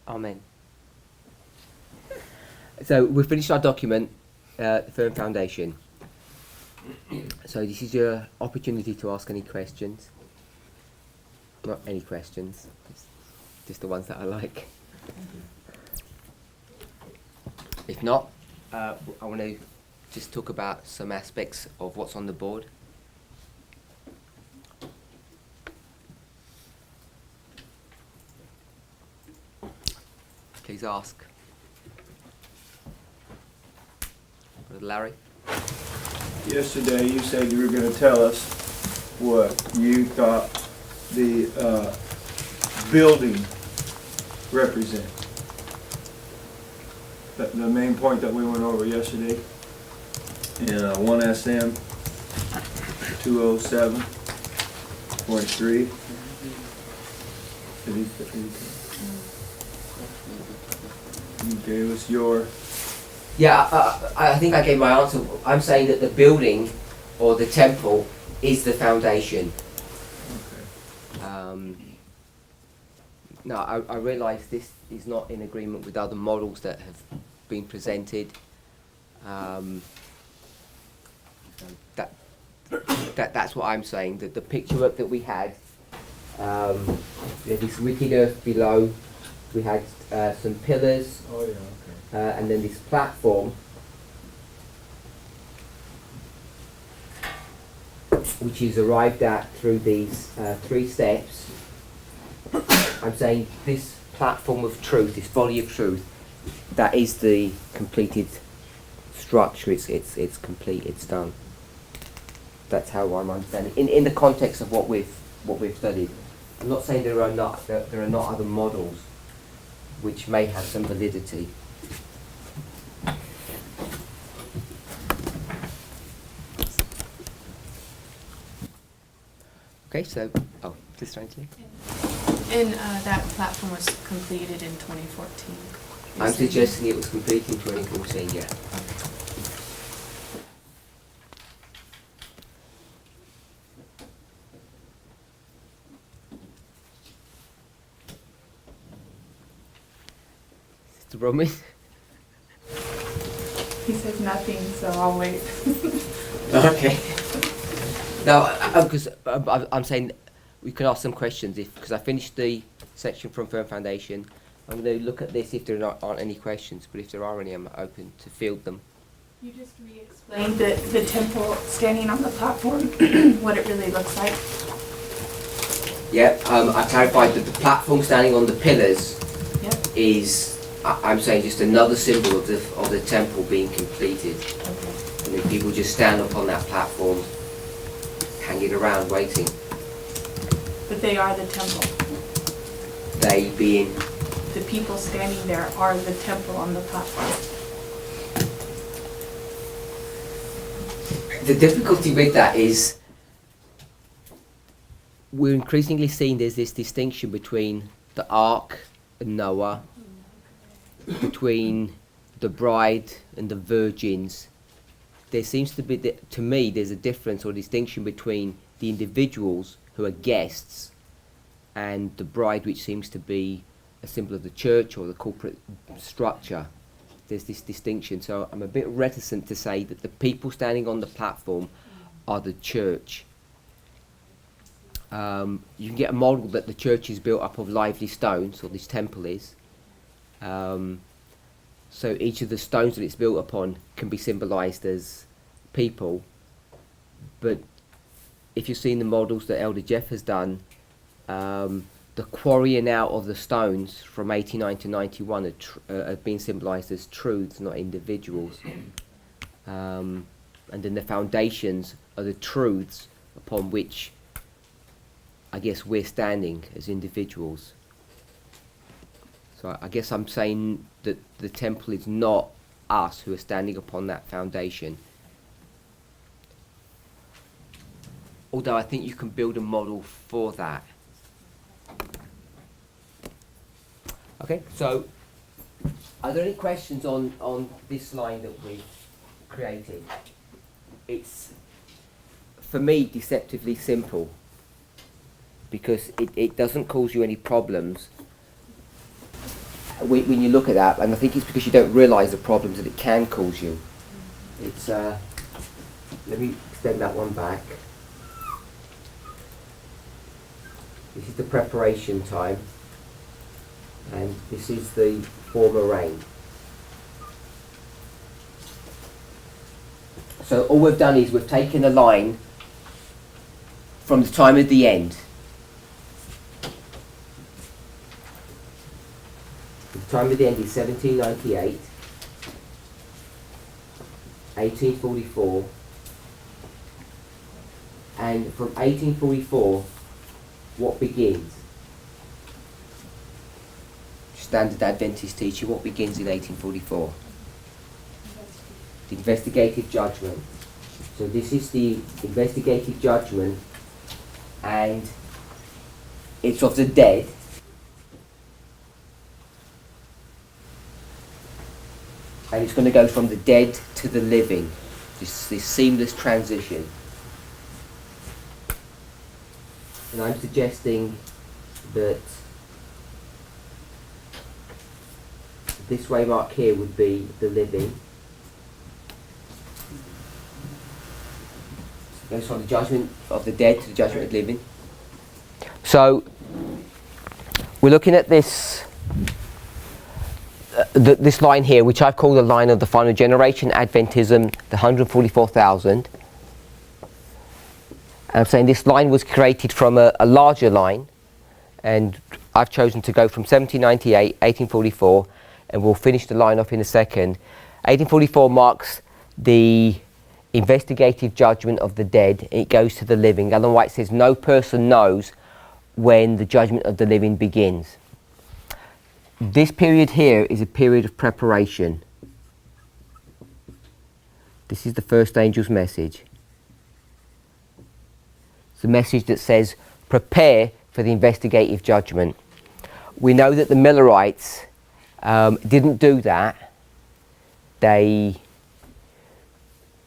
Amen. So we've finished our document, the firm foundation. So this is your opportunity to ask any questions. Not any questions, just the ones that I like. If not, I want to just talk about some aspects of what's on the board. Please ask. Brother Larry? Yesterday you said you were going to tell us what you thought the building represents. The main point that we went over yesterday in 1 SM 207.3. You gave us your... Yeah, I think I gave my answer. I'm saying that the building or the temple is the foundation. Okay. No, I realise this is not in agreement with other models that have been presented. That's what I'm saying. That the picture up that we had, this wicked earth below, we had some pillars. Oh yeah, okay. And then this platform, which is arrived at through these 3 steps. I'm saying this platform of truth, this body of truth, that is the completed structure. It's complete. It's done. That's how I'm understanding. In the context of what we've studied, I'm not saying there are not other models which may have some validity. Okay, so, this trying to. And that platform was completed in 2014. I'm suggesting it was completed in 2014, yeah. Mr. Bromley? He says nothing, so I'll wait. Okay. Now, because I'm saying we can ask some questions because I finished the section from Firm Foundation. I'm going to look at this if there aren't any questions, but if there are any, I'm open to field them. You just re-explained the temple standing on the platform, what it really looks like. Yeah, I clarified that the platform standing on the pillars Yep. is, I'm saying, just another symbol of the temple being completed. Okay. And then people just stand up on that platform, hanging around waiting. But they are the temple. They being... The people standing there are the temple on the platform. The difficulty with that is we're increasingly seeing there's this distinction between the ark and Noah, between the bride and the virgins. There seems to be, to me, there's a difference or distinction between the individuals who are guests and the bride, which seems to be a symbol of the church or the corporate structure. There's this distinction. So I'm a bit reticent to say that the people standing on the platform are the church. You can get a model that the church is built up of lively stones, or this temple is. So each of the stones that it's built upon can be symbolized as people. But if you've seen the models that Elder Jeff has done, the quarrying out of the stones from 89 to 91 are being symbolized as truths, not individuals. And then the foundations are the truths upon which I guess we're standing as individuals. So I guess I'm saying that the temple is not us who are standing upon that foundation. Although I think you can build a model for that. Okay, so are there any questions on this line that we've created? It's, for me, deceptively simple because it doesn't cause you any problems. when you look at that, and I think it's because you don't realise the problems that it can cause you. It's, let me extend that one back. This is the preparation time, and this is the former rain. So all we've done is we've taken a line from the time of the end. The time of the end is 1798, 1844, and from 1844, what begins? Standard Adventist teaching, what begins in 1844? The investigative judgment. So this is the investigative judgment, and it's of the dead. And it's going to go from the dead to the living, this seamless transition. And I'm suggesting that this waymark here would be the living. It goes from the judgment of the dead to the judgment of the living. So we're looking at this this line here, which I've called the line of the final generation, Adventism, the 144,000. And I'm saying this line was created from a larger line, and I've chosen to go from 1798, 1844, and we'll finish the line off in a second. 1844 marks the investigative judgment of the dead. It goes to the living. Ellen White says no person knows when the judgment of the living begins. This period here is a period of preparation. This is the first angel's message. It's a message that says, prepare for the investigative judgment. We know that the Millerites didn't do that. They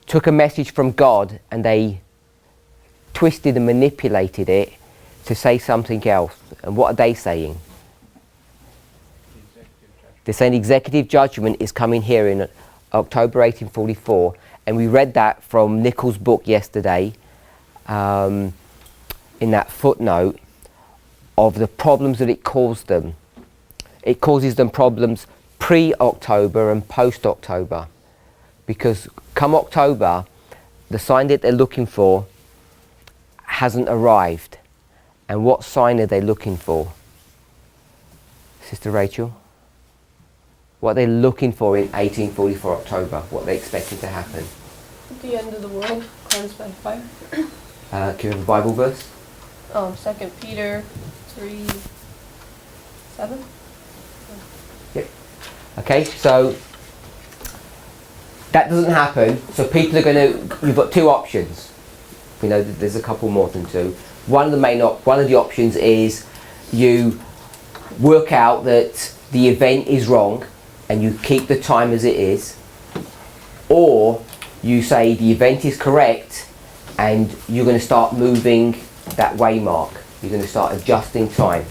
took a message from God and they twisted and manipulated it to say something else. And what are they saying? They're saying executive judgment is coming here in October 1844, and we read that from Nichols' book yesterday, in that footnote of the problems that it caused them. It causes them problems pre-October and post-October, because come October, the sign that they're looking for hasn't arrived. And what sign are they looking for? Sister Rachel? What they're looking for in 1844 October, what they're expecting to happen. The end of the world, cleansed by fire. Can you have a Bible verse? 2 Peter 3:7. Yep. Okay, so that doesn't happen. So people are going to. You've got two options. We know that there's a couple more than two. One of the options is you work out that the event is wrong, and you keep the time as it is, or you say the event is correct and you're going to start moving that waymark. You're going to start adjusting time.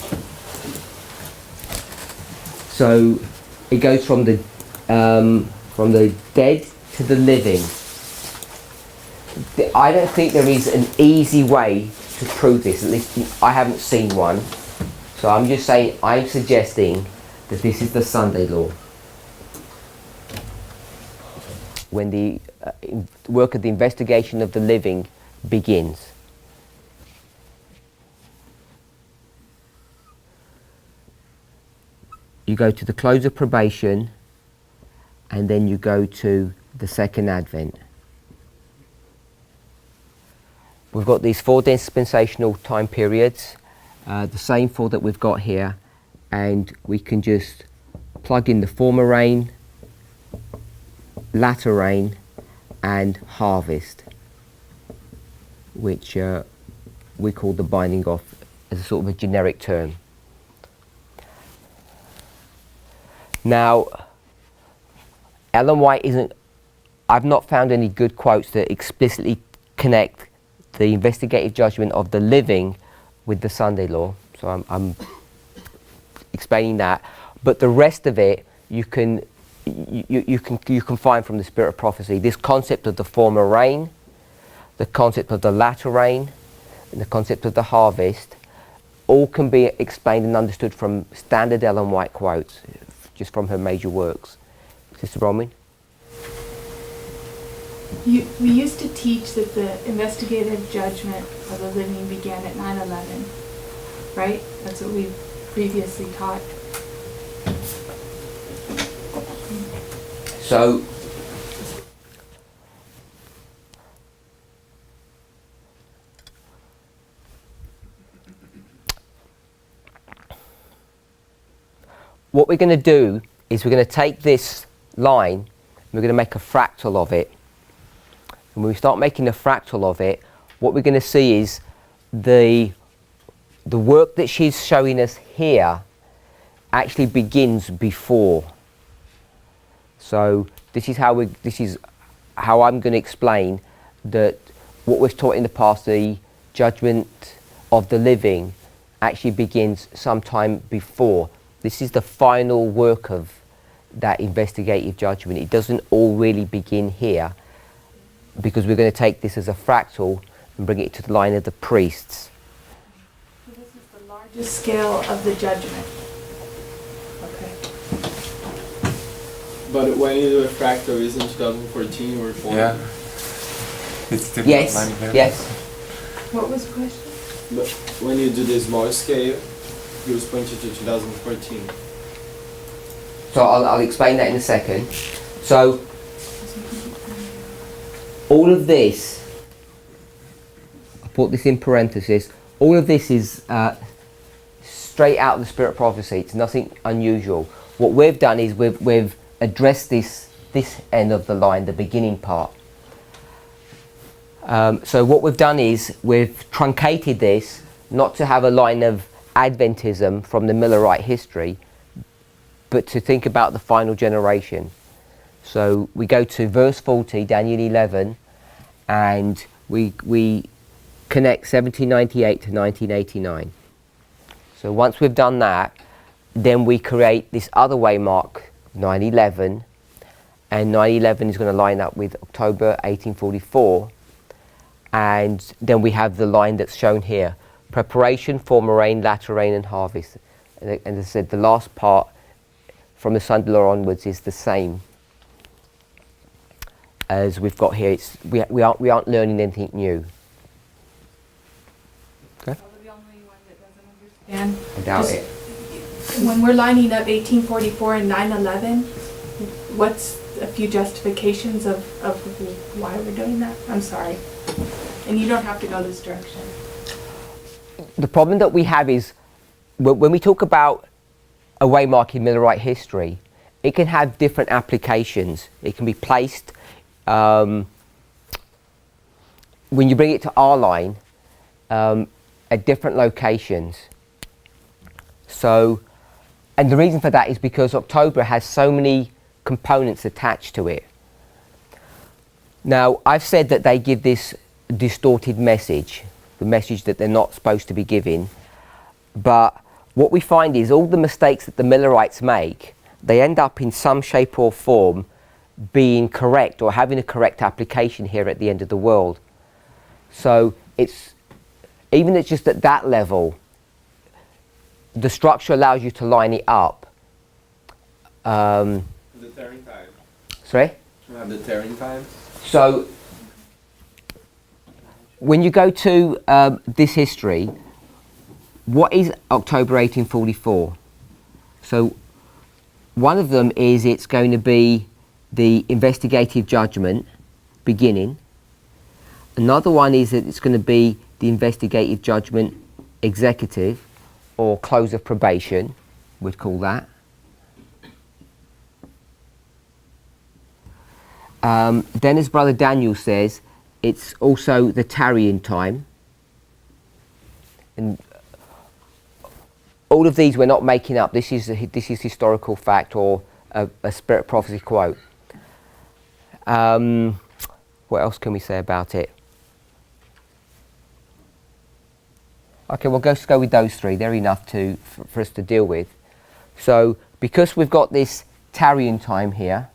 So it goes from the dead to the living. I don't think there is an easy way to prove this. At least I haven't seen one. So I'm just saying, I'm suggesting that this is the Sunday law. When the work of the investigation of the living begins. You go to the close of probation, and then you go to the second advent. We've got these 4 dispensational time periods, the same 4 that we've got here, and we can just plug in the former rain, latter rain, and harvest, which we call the binding off as a sort of a generic term. Now, Ellen White I've not found any good quotes that explicitly connect the investigative judgment of the living with the Sunday law, so I'm explaining that. but the rest of it you can find from the Spirit of Prophecy. This concept of the former rain, the concept of the latter rain, and the concept of the harvest, all can be explained and understood from standard Ellen White quotes, just from her major works. Sister Bronwyn? We used to teach that the investigative judgment of the living began at 9/11, right? That's what we previously taught. So, what we're going to do is we're going to take this line and we're going to make a fractal of it. And when we start making a fractal of it, what we're going to see is the work that she's showing us here actually begins before. So this is how I'm going to explain that what was taught in the past, the judgment of the living, actually begins sometime before. This is the final work of that investigative judgment. It doesn't all really begin here, because we're going to take this as a fractal and bring it to the line of the priests. So this is the largest scale of the judgment. Okay. But when you do a fractal, isn't 2014 or 4? Yeah. It's still Yes, 9/11. yes. What was the question? But when you do the small scale, you was pointed to 2014. So I'll explain that in a second. So all of this, I put this in parentheses, all of this is straight out of the Spirit of Prophecy. It's nothing unusual. What we've done is we've addressed this end of the line, the beginning part. So what we've done is we've truncated this, not to have a line of Adventism from the Millerite history, but to think about the final generation. So we go to verse 40, Daniel 11, and we connect 1798 to 1989. So once we've done that, then we create this other waymark, 9/11, and 9/11 is going to line up with October 1844, and then we have the line that's shown here: preparation, former rain, latter rain, and harvest. And as I said, the last part from the Sunday law onwards is the same as we've got here. We aren't learning anything new. Okay. Probably the only one that doesn't understand. I doubt Just- it. When we're lining up 1844 and 9/11, what's a few justifications of why we're doing that? I'm sorry. And you don't have to go this direction. The problem that we have is when we talk about a waymark in Millerite history, it can have different applications. It can be placed when you bring it to our line at different locations. So, and the reason for that is because October has so many components attached to it. Now, I've said that they give this distorted message, the message that they're not supposed to be giving, but what we find is all the mistakes that the Millerites make, they end up in some shape or form being correct or having a correct application here at the end of the world. So it's just at that level, the structure allows you to line it up. The tearing time. Sorry? You have the tearing time. So when you go to this history, what is October 1844? So one of them is it's going to be the investigative judgment beginning. Another one is that it's going to be the investigative judgment executive, or close of probation, we'd call that. Then, as Brother Daniel says, it's also the tarrying time. And all of these we're not making up. This is historical fact or a Spirit of Prophecy quote. What else can we say about it? Okay, well, let's go with those three. They're enough for us to deal with. So because we've got this Tarian time here,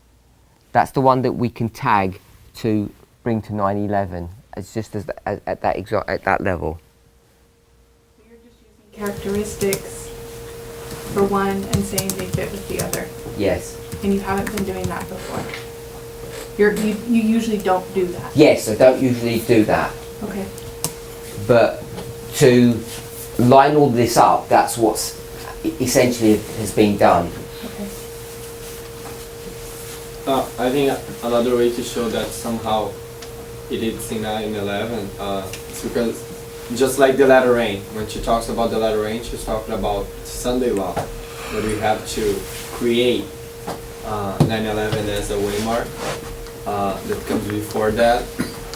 that's the one that we can tag to bring to 9/11. It's just as at that level. You're just using characteristics for one and saying they fit with the other. Yes. And you haven't been doing that before. You usually don't do that. Yes, I don't usually do that. Okay. But to line all this up, that's what's essentially has been done. Okay. I think another way to show that somehow it is in 9/11 is because just like the letter rain, when she talks about the letter rain, she's talking about Sunday law, where we have to create 9/11 as a waymark that comes before that.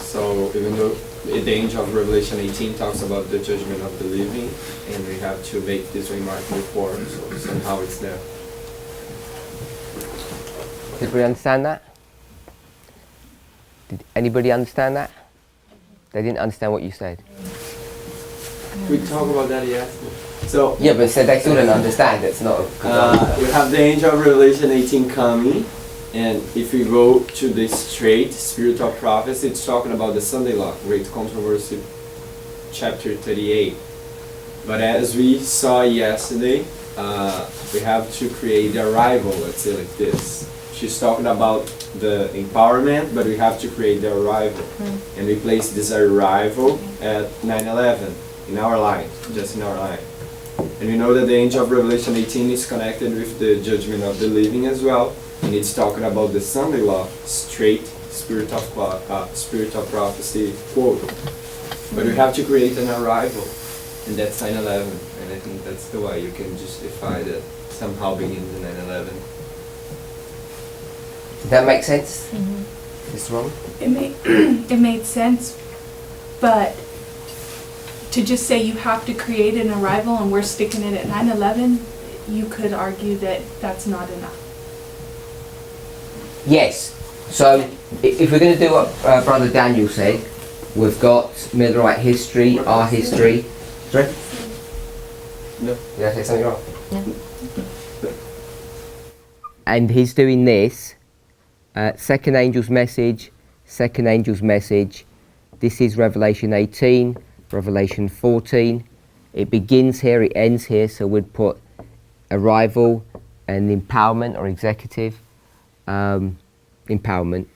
So even though the angel of Revelation 18 talks about the judgment of the living, and we have to make this waymark before, so somehow it's there. Did we understand that? Did anybody understand that? They didn't understand what you said. We talk about that, yes. So Yeah, but so they still don't understand. It's not. we have the angel of Revelation 18 coming, and if we go to the straight spirit of prophecy, it's talking about the Sunday law, Great Controversy, chapter 38. But as we saw yesterday, we have to create the arrival, let's say like this. She's talking about the empowerment, but we have to create the arrival. And we place this arrival at 9/11 in our line, just in our line. And we know that the angel of Revelation 18 is connected with the judgment of the living as well. And it's talking about the Sunday law, straight spirit of prophecy quote. But we have to create an arrival, and that's 9/11. And I think that's the way you can justify that somehow begins in 9/11. Does that make sense? Mr. Ron? It made sense, but to just say you have to create an arrival and we're sticking it at 9/11, you could argue that that's not enough. Yes. So if we're going to do what Brother Daniel said, we've got Millerite history, our history. Sorry? No. Did I say something wrong? And he's doing this. Second angel's message, second angel's message. This is Revelation 18, Revelation 14. It begins here, it ends here, so we'd put arrival and empowerment or executive empowerment.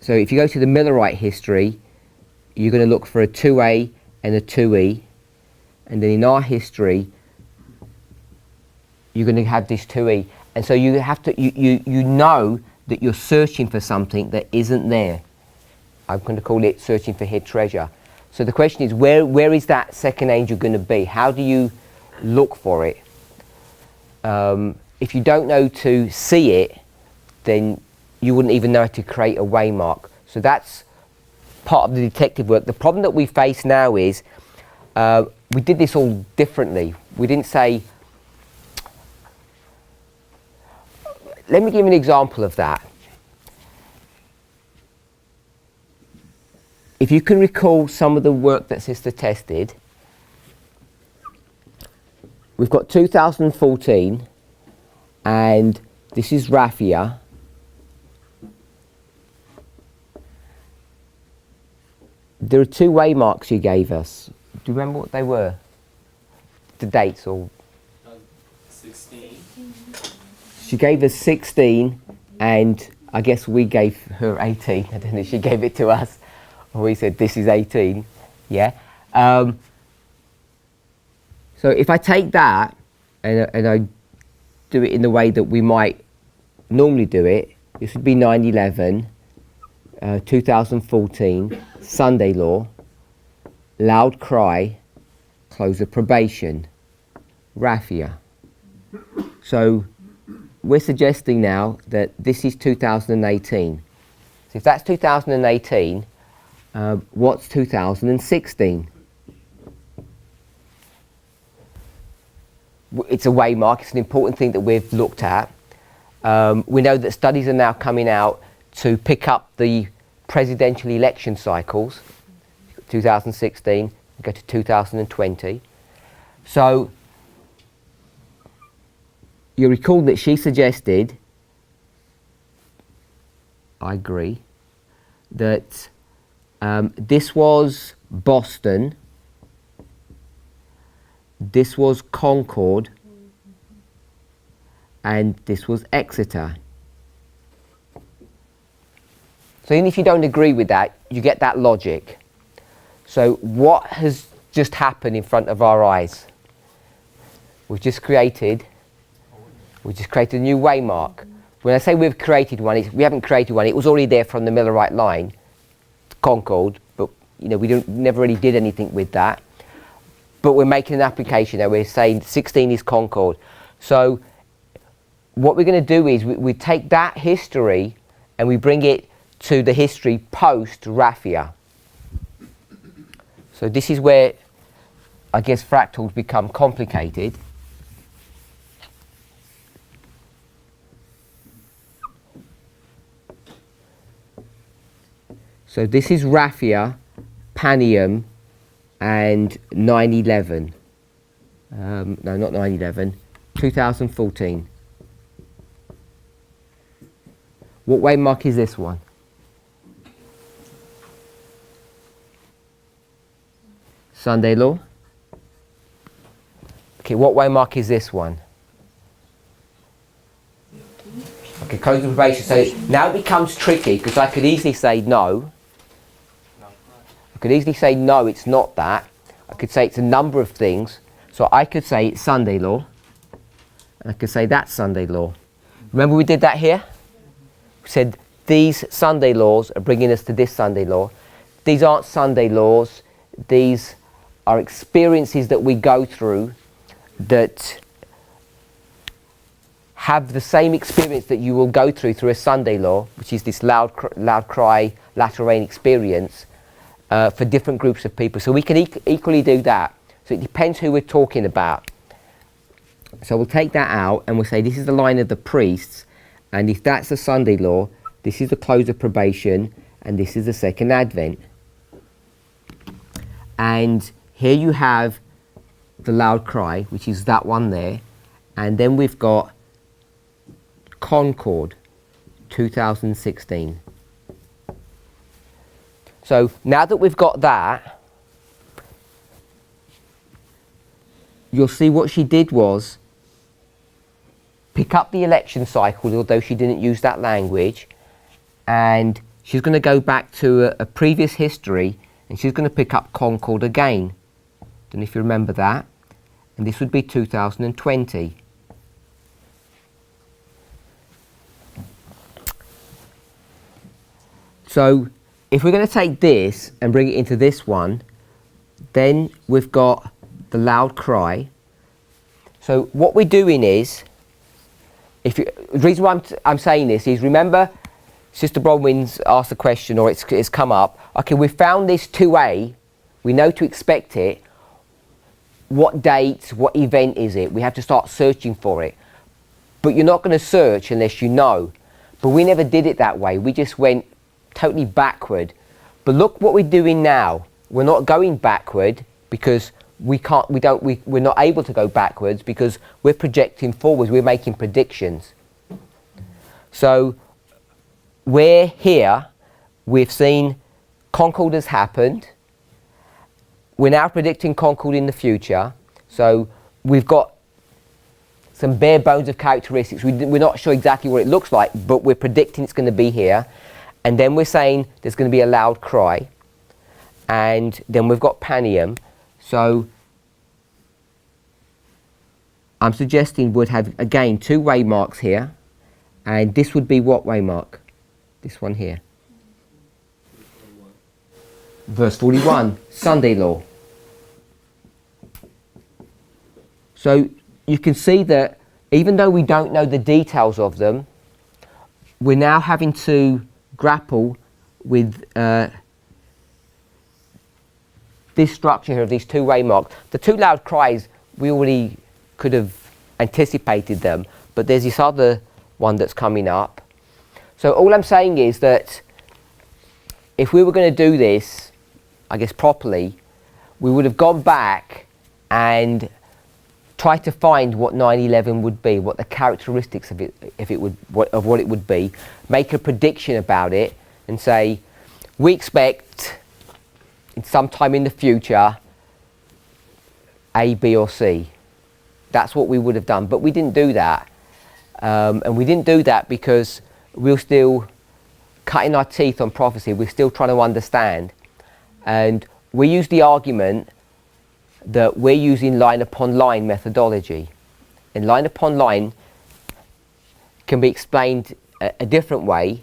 So if you go to the Millerite history, you're going to look for a 2A and a 2E. And then in our history, you're going to have this 2E. And so you have to, you know that you're searching for something that isn't there. I'm going to call it searching for hid treasure. So the question is, where is that second angel going to be? How do you look for it? If you don't know to see it, then you wouldn't even know how to create a waymark. So that's part of the detective work. The problem that we face now is we did this all differently. We didn't say, let me give you an example of that. If you can recall some of the work that Sister Tess did, we've got 2014, and this is Raphia. There are two waymarks you gave us. Do you remember what they were? The dates or? 16. She gave us 16, and I guess we gave her 18. I don't know if she gave it to us, or we said this is 18. Yeah. So if I take that and I do it in the way that we might normally do it, this would be 9/11, 2014, Sunday law, loud cry, close of probation, Raphia. So we're suggesting now that this is 2018. So if that's 2018, what's 2016? It's a waymark, it's an important thing that we've looked at. We know that studies are now coming out to pick up the presidential election cycles, 2016, go to 2020. So you recall that she suggested, I agree, that this was Boston, this was Concord, and this was Exeter. So even if you don't agree with that, you get that logic. So what has just happened in front of our eyes? We've just created a new waymark. When I say we've created one, we haven't created one. It was already there from the Millerite line, Concord, but we never really did anything with that. But we're making an application that we're saying 16 is Concord. So what we're going to do is we take that history and we bring it to the history post Raphia. So this is where I guess fractals become complicated. So this is Raphia, Panium, and 9/11. No, not 9/11. 2014. What waymark is this one? Sunday law. Okay, what waymark is this one? Okay, close the probation. So now it becomes tricky because I could easily say no. I could easily say no, it's not that. I could say it's a number of things. So I could say it's Sunday law. And I could say that's Sunday law. Remember we did that here? We said these Sunday laws are bringing us to this Sunday law. These aren't Sunday laws. These are experiences that we go through that have the same experience that you will go through a Sunday law, which is this loud cry, latter rain experience for different groups of people. So we can equally do that. So it depends who we're talking about. So we'll take that out and we'll say this is the line of the priests, and if that's the Sunday law, this is the close of probation, and this is the second advent. And here you have the loud cry, which is that one there, and then we've got Concord 2016. So now that we've got that, you'll see what she did was pick up the election cycle, although she didn't use that language, and she's going to go back to a previous history, and she's going to pick up Concord again. Don't know if you remember that. And this would be 2020. So if we're going to take this and bring it into this one, then we've got the loud cry. So what we're doing is, the reason why I'm saying this is, remember Sister Bronwyn's asked a question, or it's come up. Okay, we found this 2A, we know to expect it. What date, what event is it? We have to start searching for it. But you're not going to search unless you know. But we never did it that way. We just went totally backward. But look what we're doing now. We're not going backward because we're not able to go backwards because we're projecting forwards. We're making predictions. So we're here. We've seen Concord has happened. We're now predicting Concord in the future. So we've got some bare bones of characteristics. We're not sure exactly what it looks like, but we're predicting it's going to be here. And then we're saying there's going to be a loud cry. And then we've got Panium. So I'm suggesting we'd have, again, two waymarks here. And this would be what waymark? This one here. Verse 41, Sunday law. So you can see that even though we don't know the details of them, we're now having to grapple with this structure here of these two waymarks. The two loud cries, we already could have anticipated them, but there's this other one that's coming up. So all I'm saying is that if we were going to do this, I guess properly, we would have gone back and try to find what 9/11 would be, what the characteristics of it, of what it would be, make a prediction about it, and say, we expect sometime in the future A, B, or C. That's what we would have done, but we didn't do that, and we didn't do that because we're still cutting our teeth on prophecy. We're still trying to understand, and we use the argument that we're using line upon line methodology, and line upon line can be explained a different way.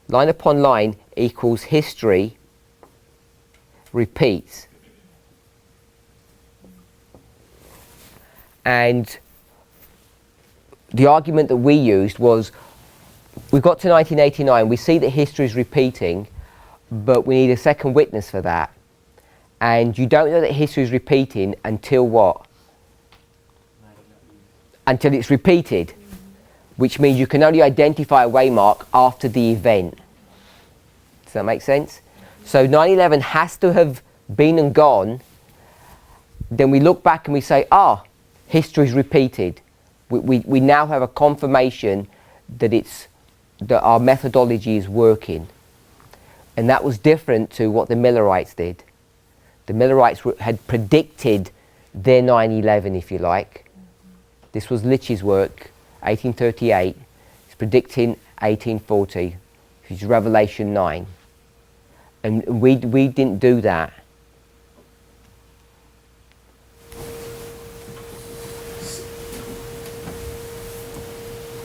Line upon line equals history repeats, and the argument that we used was, we got to 1989, we see that history is repeating, but we need a second witness for that. And you don't know that history is repeating until what? Until it's repeated, which means you can only identify a waymark after the event. Does that make sense? So 9/11 has to have been and gone. Then we look back and we say, history is repeated. We now have a confirmation that our methodology is working. And that was different to what the Millerites did. The Millerites had predicted their 9/11, if you like. This was Litch's work, 1838. He's predicting 1840, which is Revelation 9. And we didn't do that.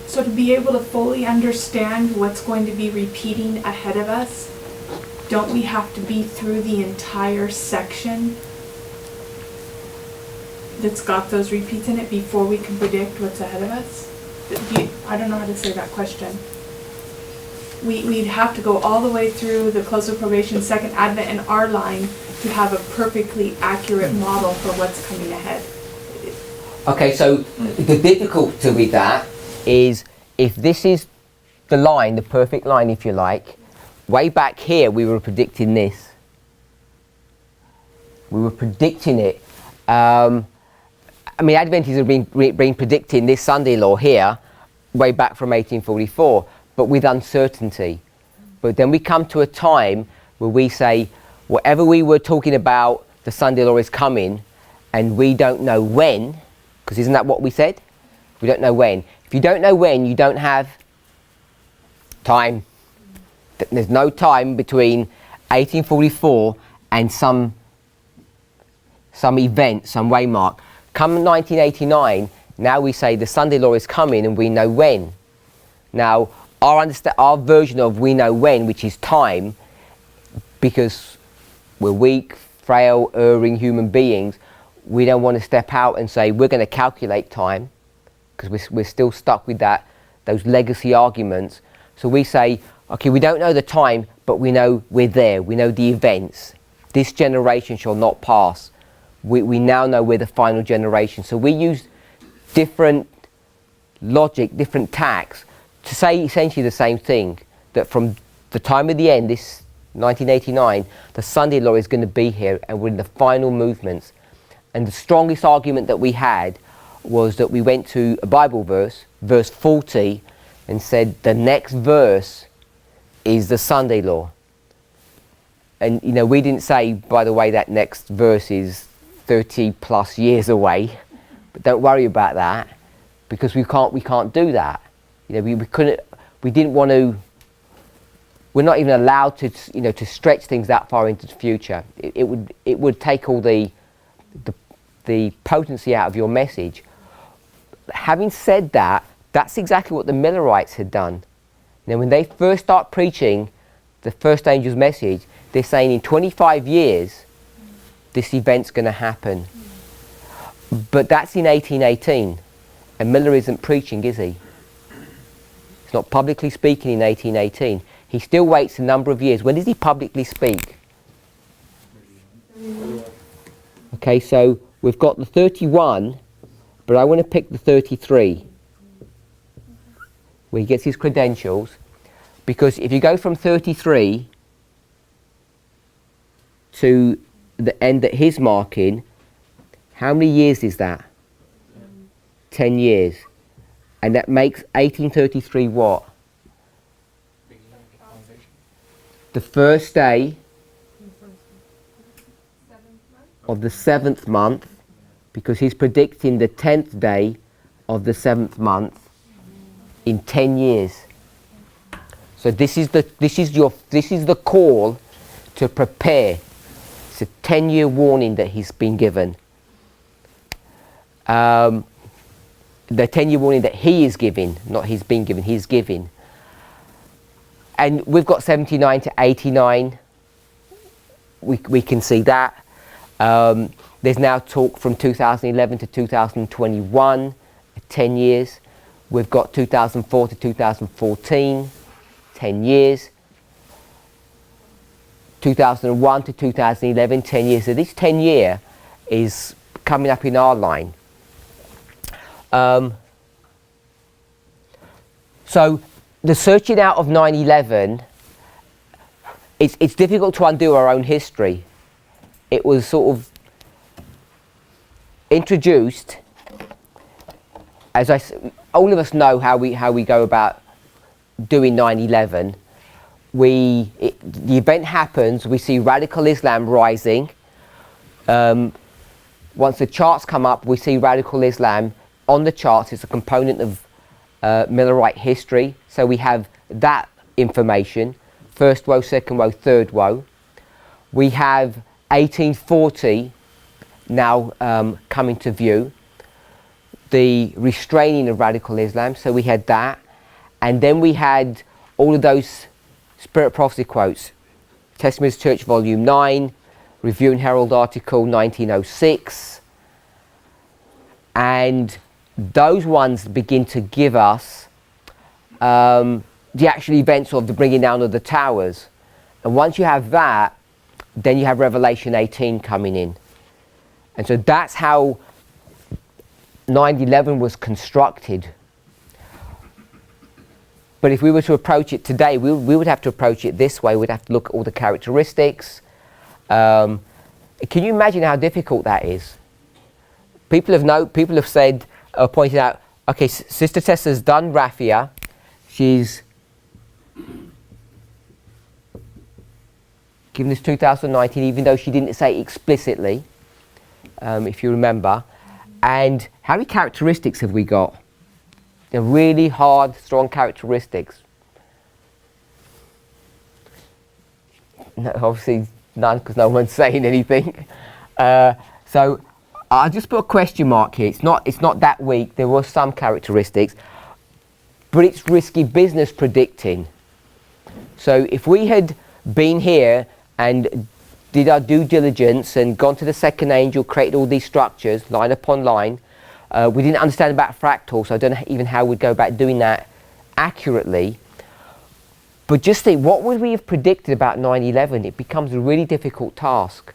So to be able to fully understand what's going to be repeating ahead of us, don't we have to be through the entire section that's got those repeats in it before we can predict what's ahead of us? I don't know how to say that question. We'd have to go all the way through the close of probation, second advent, and our line to have a perfectly accurate model for what's coming ahead. Okay, so the difficulty with that is, if this is the line, the perfect line, if you like, way back here we were predicting this. We were predicting it. Adventists have been predicting this Sunday law here way back from 1844, but with uncertainty. But then we come to a time where we say, whatever we were talking about, the Sunday law is coming, and we don't know when, because isn't that what we said? We don't know when. If you don't know when, you don't have time. There's no time between 1844 and some event, some waymark. Come 1989, now we say the Sunday law is coming and we know when. Now, our version of we know when, which is time, because we're weak, frail, erring human beings, we don't want to step out and say we're going to calculate time, because we're still stuck with those legacy arguments. So we say, okay, we don't know the time, but we know we're there. We know the events. This generation shall not pass. We now know we're the final generation. So we use different logic, different tacks to say essentially the same thing, that from the time of the end, this 1989, the Sunday law is going to be here, and we're in the final movements. And the strongest argument that we had was that we went to a Bible verse, verse 40, and said the next verse is the Sunday law. And we didn't say, by the way, that next verse is 30 plus years away, but don't worry about that, because we can't do that. We didn't want to. We're not even allowed to to stretch things that far into the future. It would take all the potency out of your message. Having said that, that's exactly what the Millerites had done. When they first start preaching the first angel's message, they're saying in 25 years this event's going to happen. But that's in 1818, and Miller isn't preaching, is he? He's not publicly speaking in 1818. He still waits a number of years. When does he publicly speak? Okay, so we've got the 31, but I want to pick the 33, where he gets his credentials, because if you go from 33 to the end that he's marking, how many years is that? 10 years. And that makes 1833 what? The first day of the 7th month, because he's predicting the 10th day of the 7th month in 10 years. So this is the call to prepare. It's a 10-year warning that he's been given. The 10-year warning that he is giving, not he's been given, he's giving. And we've got 79 to 89. We can see that. There's now talk from 2011 to 2021, 10 years. We've got 2004 to 2014, 10 years. 2001 to 2011, 10 years. So this 10-year is coming up in our line. So the searching out of 9/11, it's difficult to undo our own history. It was sort of introduced, as all of us know how we go about doing 9/11. The event happens, we see radical Islam rising. Once the charts come up, we see radical Islam on the charts. It's a component of Millerite history. So we have that information, first woe, second woe, third woe. We have 1840 now coming to view, the restraining of radical Islam. So we had that, and then we had all of those Spirit Prophecy quotes, Testimonies of the Church Volume 9, Review and Herald article 1906, and those ones begin to give us the actual events of the bringing down of the towers. And once you have that, then you have Revelation 18 coming in. And so that's how 9/11 was constructed. But if we were to approach it today, we would have to approach it this way. We'd have to look at all the characteristics. Can you imagine how difficult that is? People have said, pointed out, okay, Sister Tessa's done Raphia. She's given us 2019, even though she didn't say explicitly, if you remember. And how many characteristics have we got? They're really hard, strong characteristics. No, obviously none, because no one's saying anything. So I'll just put a question mark here. It's not that weak. There were some characteristics, but it's risky business predicting. So if we had been here and did our due diligence and gone to the second angel, created all these structures, line upon line, we didn't understand about fractals, so I don't know even how we'd go about doing that accurately. But just think, what would we have predicted about 9/11? It becomes a really difficult task.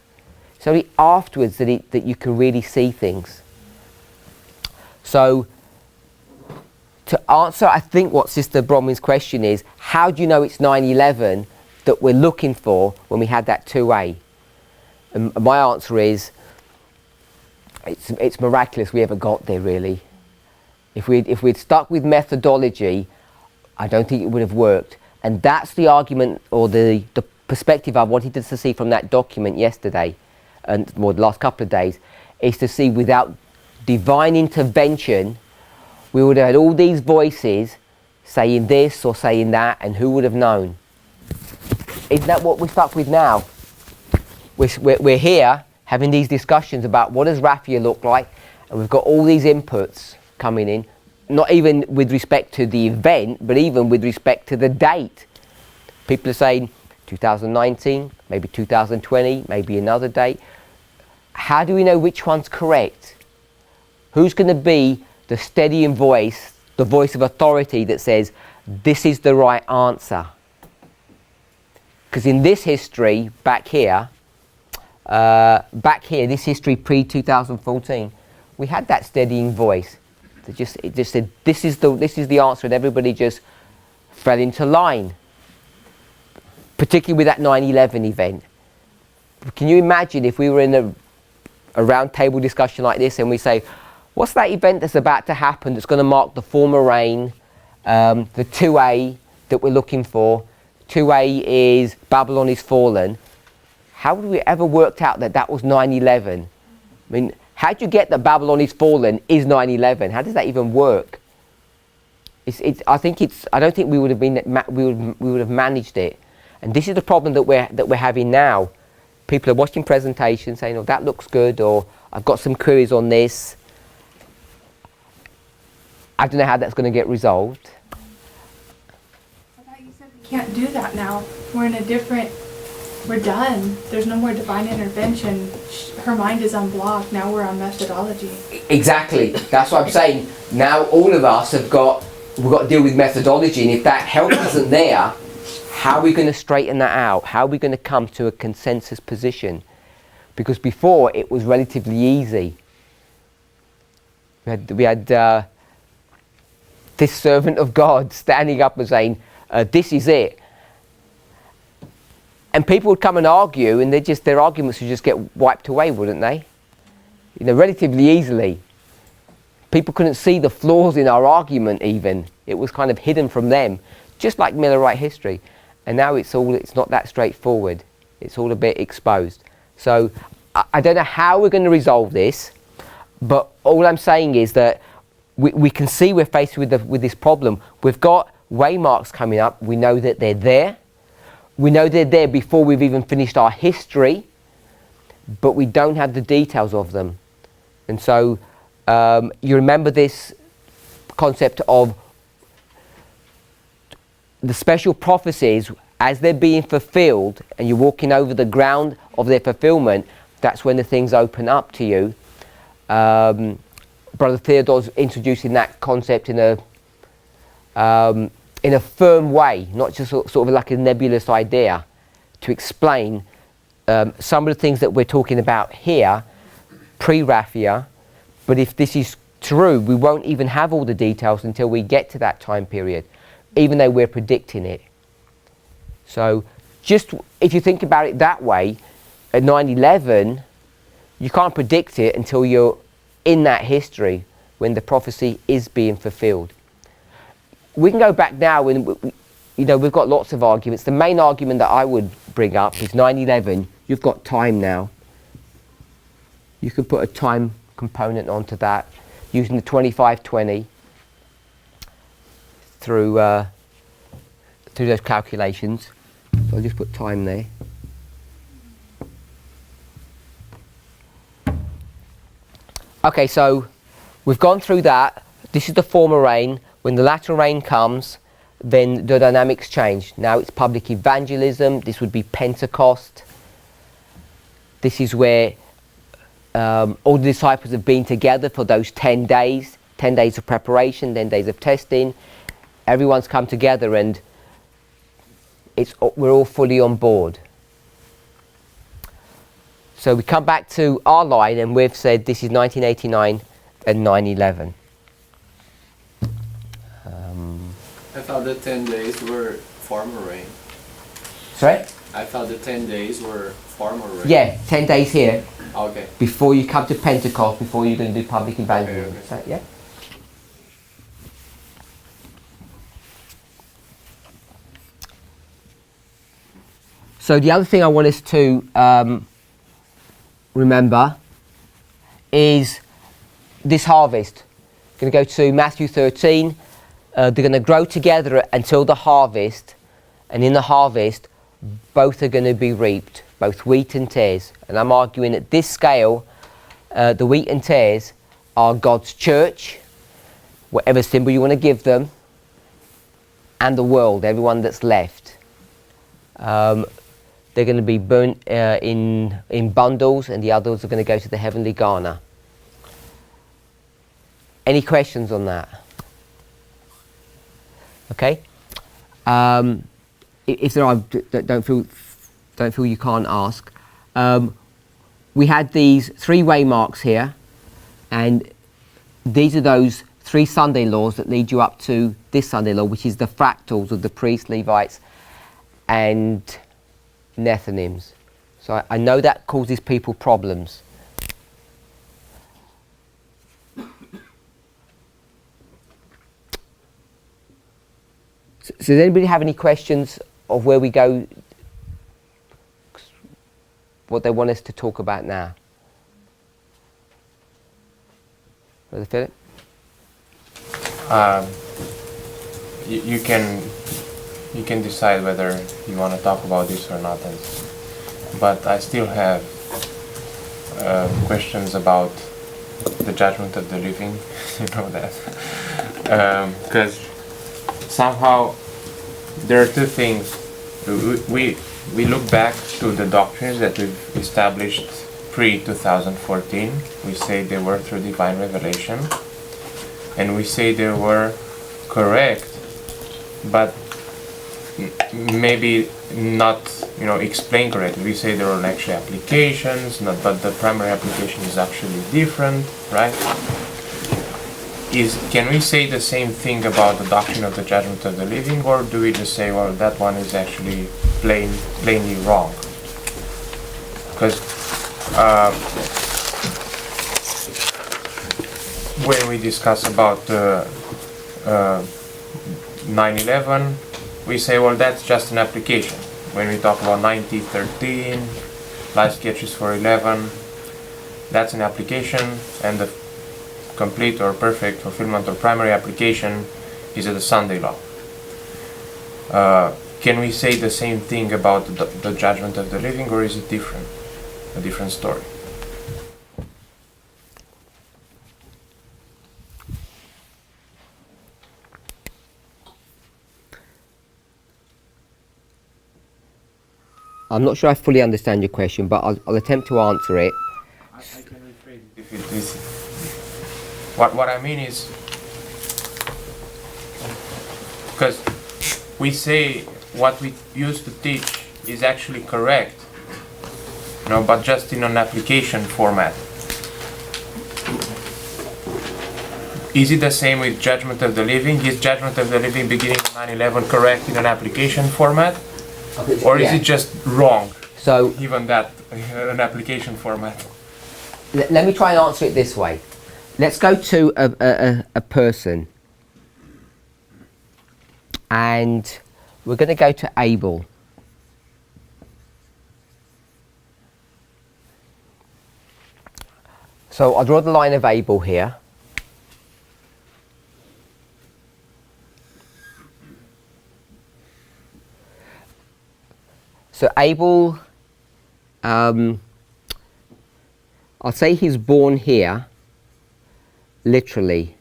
It's only afterwards that you can really see things. So, to answer, I think, what Sister Bronwyn's question is, how do you know it's 9/11 that we're looking for when we had that 2A? And my answer is, it's miraculous we ever got there, really. If we'd stuck with methodology, I don't think it would have worked. And that's the argument, or the perspective I wanted to see from that document yesterday, and the last couple of days, is to see without divine intervention, we would have had all these voices saying this or saying that, and who would have known? Isn't that what we're stuck with now? We're here having these discussions about what does Raphia look like, and we've got all these inputs coming in, not even with respect to the event, but even with respect to the date. People are saying 2019, maybe 2020, maybe another date. How do we know which one's correct? Who's going to be the steadying voice, the voice of authority that says, this is the right answer? Because in this history, back here, this history pre-2014, we had that steadying voice. It just said, this is the answer, and everybody just fell into line. Particularly with that 9/11 event. Can you imagine if we were in a round table discussion like this and we say, What's that event that's about to happen that's going to mark the former rain, the 2A that we're looking for? 2A is Babylon is fallen. How would we ever worked out that that was 9/11? I mean, how do you get that Babylon is fallen is 9/11? How does that even work? I don't think we would have managed it. And this is the problem that we're having now. People are watching presentations saying, "Oh, that looks good," or "I've got some queries on this." I don't know how that's going to get resolved. I thought you said we can't do that now. We're done. There's no more divine intervention. Her mind is unblocked. Now we're on methodology. Exactly. That's what I'm saying. Now all of us we've got to deal with methodology, and if that help isn't there, how are we going to straighten that out? How are we going to come to a consensus position? Because before it was relatively easy. We had this servant of God standing up and saying, "This is it." And people would come and argue, and their arguments would just get wiped away, wouldn't they? Relatively easily. People couldn't see the flaws in our argument even. It was kind of hidden from them, just like Millerite history. And now it's not that straightforward. It's all a bit exposed. So I don't know how we're going to resolve this, but all I'm saying is that we can see we're faced with this problem. We've got waymarks coming up. We know that they're there. We know they're there before we've even finished our history, but we don't have the details of them. And so you remember this concept of the special prophecies as they're being fulfilled, and you're walking over the ground of their fulfillment. That's when the things open up to you. Brother Theodore's introducing that concept in a firm way, not just sort of like a nebulous idea, to explain some of the things that we're talking about here, pre-Raphia. But if this is true, we won't even have all the details until we get to that time period, even though we're predicting it. So just if you think about it that way, at 9/11, you can't predict it until you're in that history when the prophecy is being fulfilled. We can go back now and we've got lots of arguments. The main argument that I would bring up is 9/11. You've got time now. You can put a time component onto that using the 25/20 through those calculations. So I'll just put time there. Okay, so we've gone through that. This is the former rain. When the latter rain comes, then the dynamics change. Now it's public evangelism. This would be Pentecost. This is where all the disciples have been together for those 10 days. 10 days of preparation, 10 days of testing. Everyone's come together and we're all fully on board. So we come back to our line and we've said this is 1989 and 9/11. I thought the 10 days were former rain. Sorry? I thought the 10 days were former rain. Yeah, 10 days here Okay. before you come to Pentecost, before you're going to do public evangelism. Okay. So, yeah. So the other thing I want us to remember is this harvest. Going to go to Matthew 13. They're going to grow together until the harvest, and in the harvest, both are going to be reaped, both wheat and tares. And I'm arguing at this scale, the wheat and tares are God's church, whatever symbol you want to give them, and the world, everyone that's left. They're going to be burnt in bundles, and the others are going to go to the heavenly Ghana. Any questions on that? Okay. If there are, don't feel you can't ask. We had these 3 waymarks here, and these are those 3 Sunday laws that lead you up to this Sunday law, which is the fractals of the priests, Levites, and Nethinims. So I know that causes people problems. So does anybody have any questions of where we go, what they want us to talk about now? Brother Philip? You can decide whether you want to talk about this or not, but I still have questions about the judgment of the living. You know that, because somehow there are two things. We look back to the doctrines that we've established pre-2014. We say they were through divine revelation, and we say they were correct, but maybe not, explained correctly. We say there are actually applications, but the primary application is actually different, right? Can we say the same thing about the doctrine of the judgment of the living, or do we just say, well, that one is actually plainly wrong? Because when we discuss about 9/11, we say, well, that's just an application. When we talk about 90:13, life sketches for 11, that's an application, and the complete or perfect fulfillment or primary application is the Sunday law. Can we say the same thing about the judgment of the living, or is it different? A different story? I'm not sure I fully understand your question, but I'll attempt to answer it. I can rephrase it if it is. What I mean is, because we say what we used to teach is actually correct, but just in an application format. Is it the same with judgment of the living? Is judgment of the living beginning of 9/11 correct in an application format? Or is it just wrong? So Even that, an application format. let me try and answer it this way. Let's go to a person, and we're going to go to Abel. So I'll draw the line of Abel here. So Abel, I'll say he's born here, literally.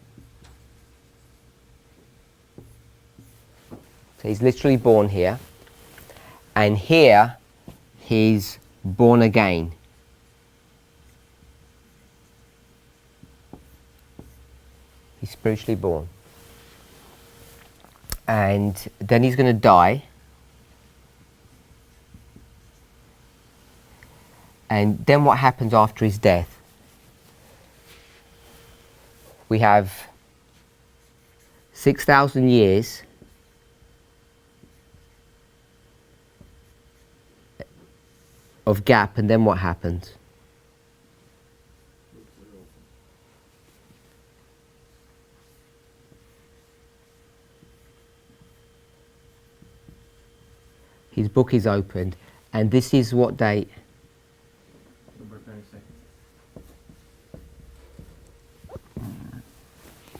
So he's literally born here. And here, he's born again. He's spiritually born. And then he's going to die. And then what happens after his death? We have 6,000 years of gap, and then what happens? His book is opened, and this is what date?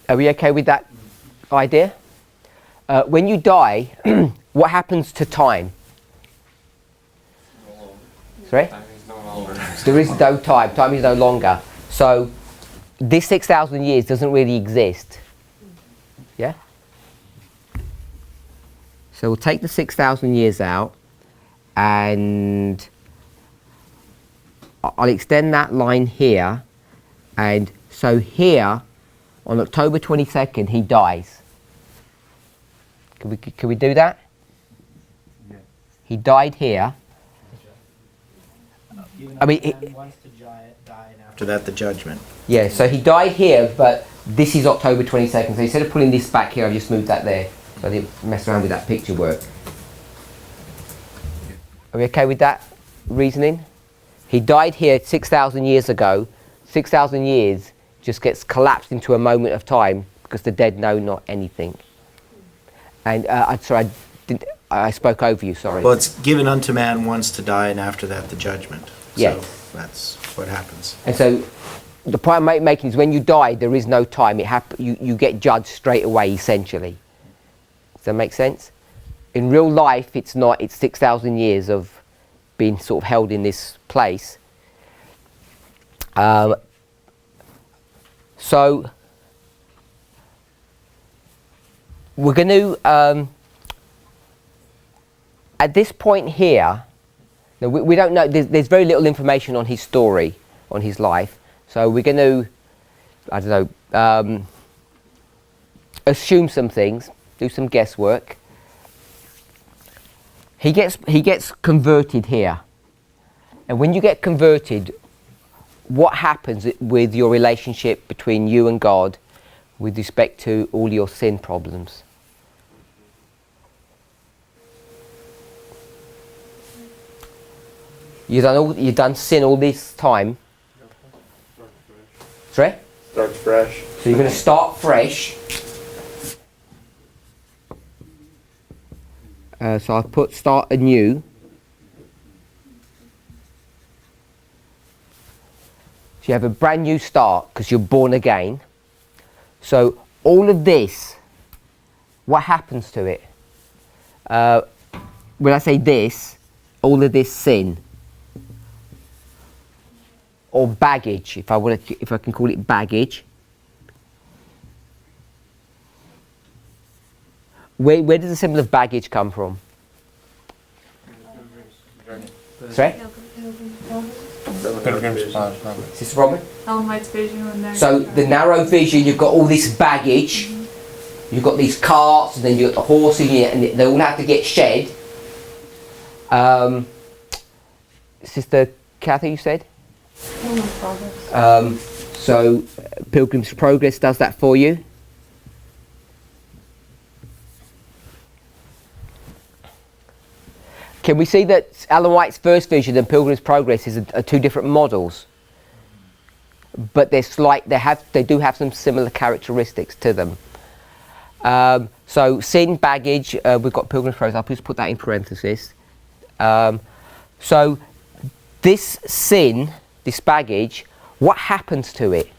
Are we okay with that idea? When you die, what happens to time? Sorry? Time is no longer. There is no time. Time is no longer. So this 6,000 years doesn't really exist. Yeah? So we'll take the 6,000 years out, and I'll extend that line here, and so here, on October 22nd, he dies. Can we do that? Yeah. He died here. I mean, After that, the judgment. yeah, so he died here, but this is October 22nd. So instead of pulling this back here, I've just moved that there. So I didn't mess around with that picture work. Are we okay with that reasoning? He died here 6,000 years ago. 6,000 years just gets collapsed into a moment of time because the dead know not anything. And I'm sorry, I spoke over you. Sorry. Well, it's given unto man once to die, and after that the judgment. Yes. So that's what happens. And so, the point I'm making is when you die, there is no time. You get judged straight away, essentially. Does that make sense? In real life, it's not. It's 6,000 years of being sort of held in this place. So we're going to, at this point here, now we don't know, there's very little information on his story, on his life, so we're going to, I don't know, assume some things, do some guesswork. He gets converted here, and when you get converted, what happens with your relationship between you and God with respect to all your sin problems? You've done sin all this time. Sorry? Start fresh. So you're going to start fresh. So I've put start anew. So you have a brand new start because you're born again. So all of this, what happens to it? When I say this, all of this sin or baggage, if I can call it baggage. Where does the symbol of baggage come from? Sorry? Pilgrim's Progress. Is this Robin? Ellen White's vision when they're... So the narrow vision, you've got all this baggage, you've got these carts, and then you've got the horses, and they all have to get shed. Sister Kathy, you said? Pilgrim's Progress. So Pilgrim's Progress does that for you. Can we see that Ellen White's first vision and Pilgrim's Progress are two different models, but they do have some similar characteristics to them. So sin, baggage, we've got Pilgrim's Progress. I'll just put that in parentheses. So this sin, this baggage, what happens to it?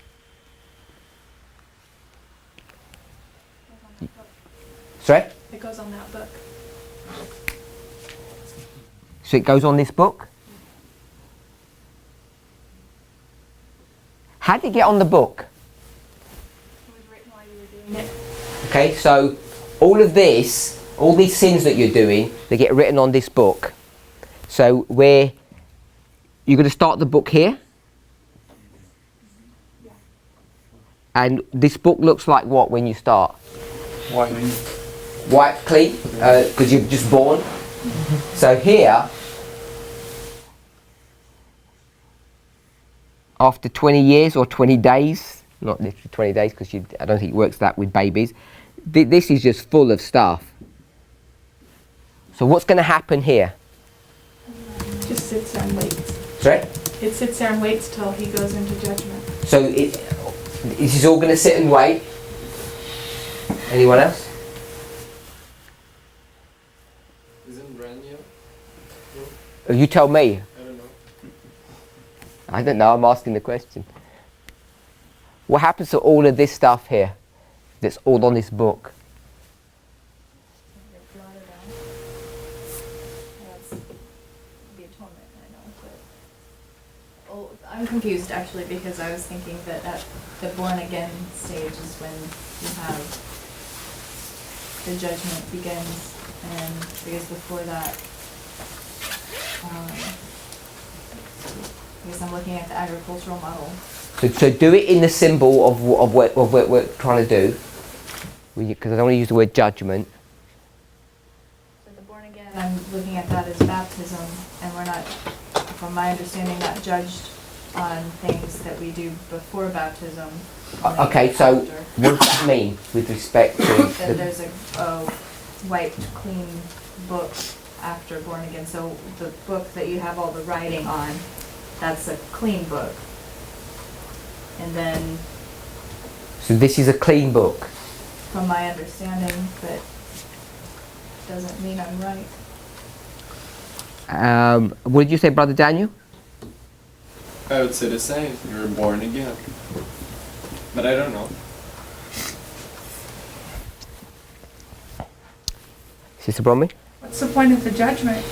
Sorry? It goes on that book. So it goes on this book? How did it get on the book? It was written while you were doing it. Okay, so all of this, all these sins that you're doing, they get written on this book. So you're going to start the book here. And this book looks like what when you start? White. White, clean, because you're just born. So here, after 20 years or 20 days, not literally 20 days because I don't think it works that with babies, this is just full of stuff. So what's going to happen here? It just sits there and waits. Sorry? It sits there and waits till he goes into judgment. So this is all going to sit and wait. Anyone else? Isn't brand new? You tell me. I don't know. I don't know, I'm asking the question. What happens to all of this stuff here that's all on this book? I'm confused actually because I was thinking that at the born again stage is when you have the judgment begins, and because before that, I guess I'm looking at the agricultural model. So do it in the symbol of what we're trying to do, because I don't want to use the word judgment. So the born again, I'm looking at that as baptism, and we're not, from my understanding, not judged on things that we do before baptism. Okay, so after. what does that mean with respect to That there's a wiped, clean book after born again. So the book that you have all the writing on, that's a clean book. And then, so this is a clean book? from my understanding, but doesn't mean I'm right. What did you say, Brother Daniel? I would say the same. You were born again. But I don't know. Sister Bromley? What's the point of the judgment?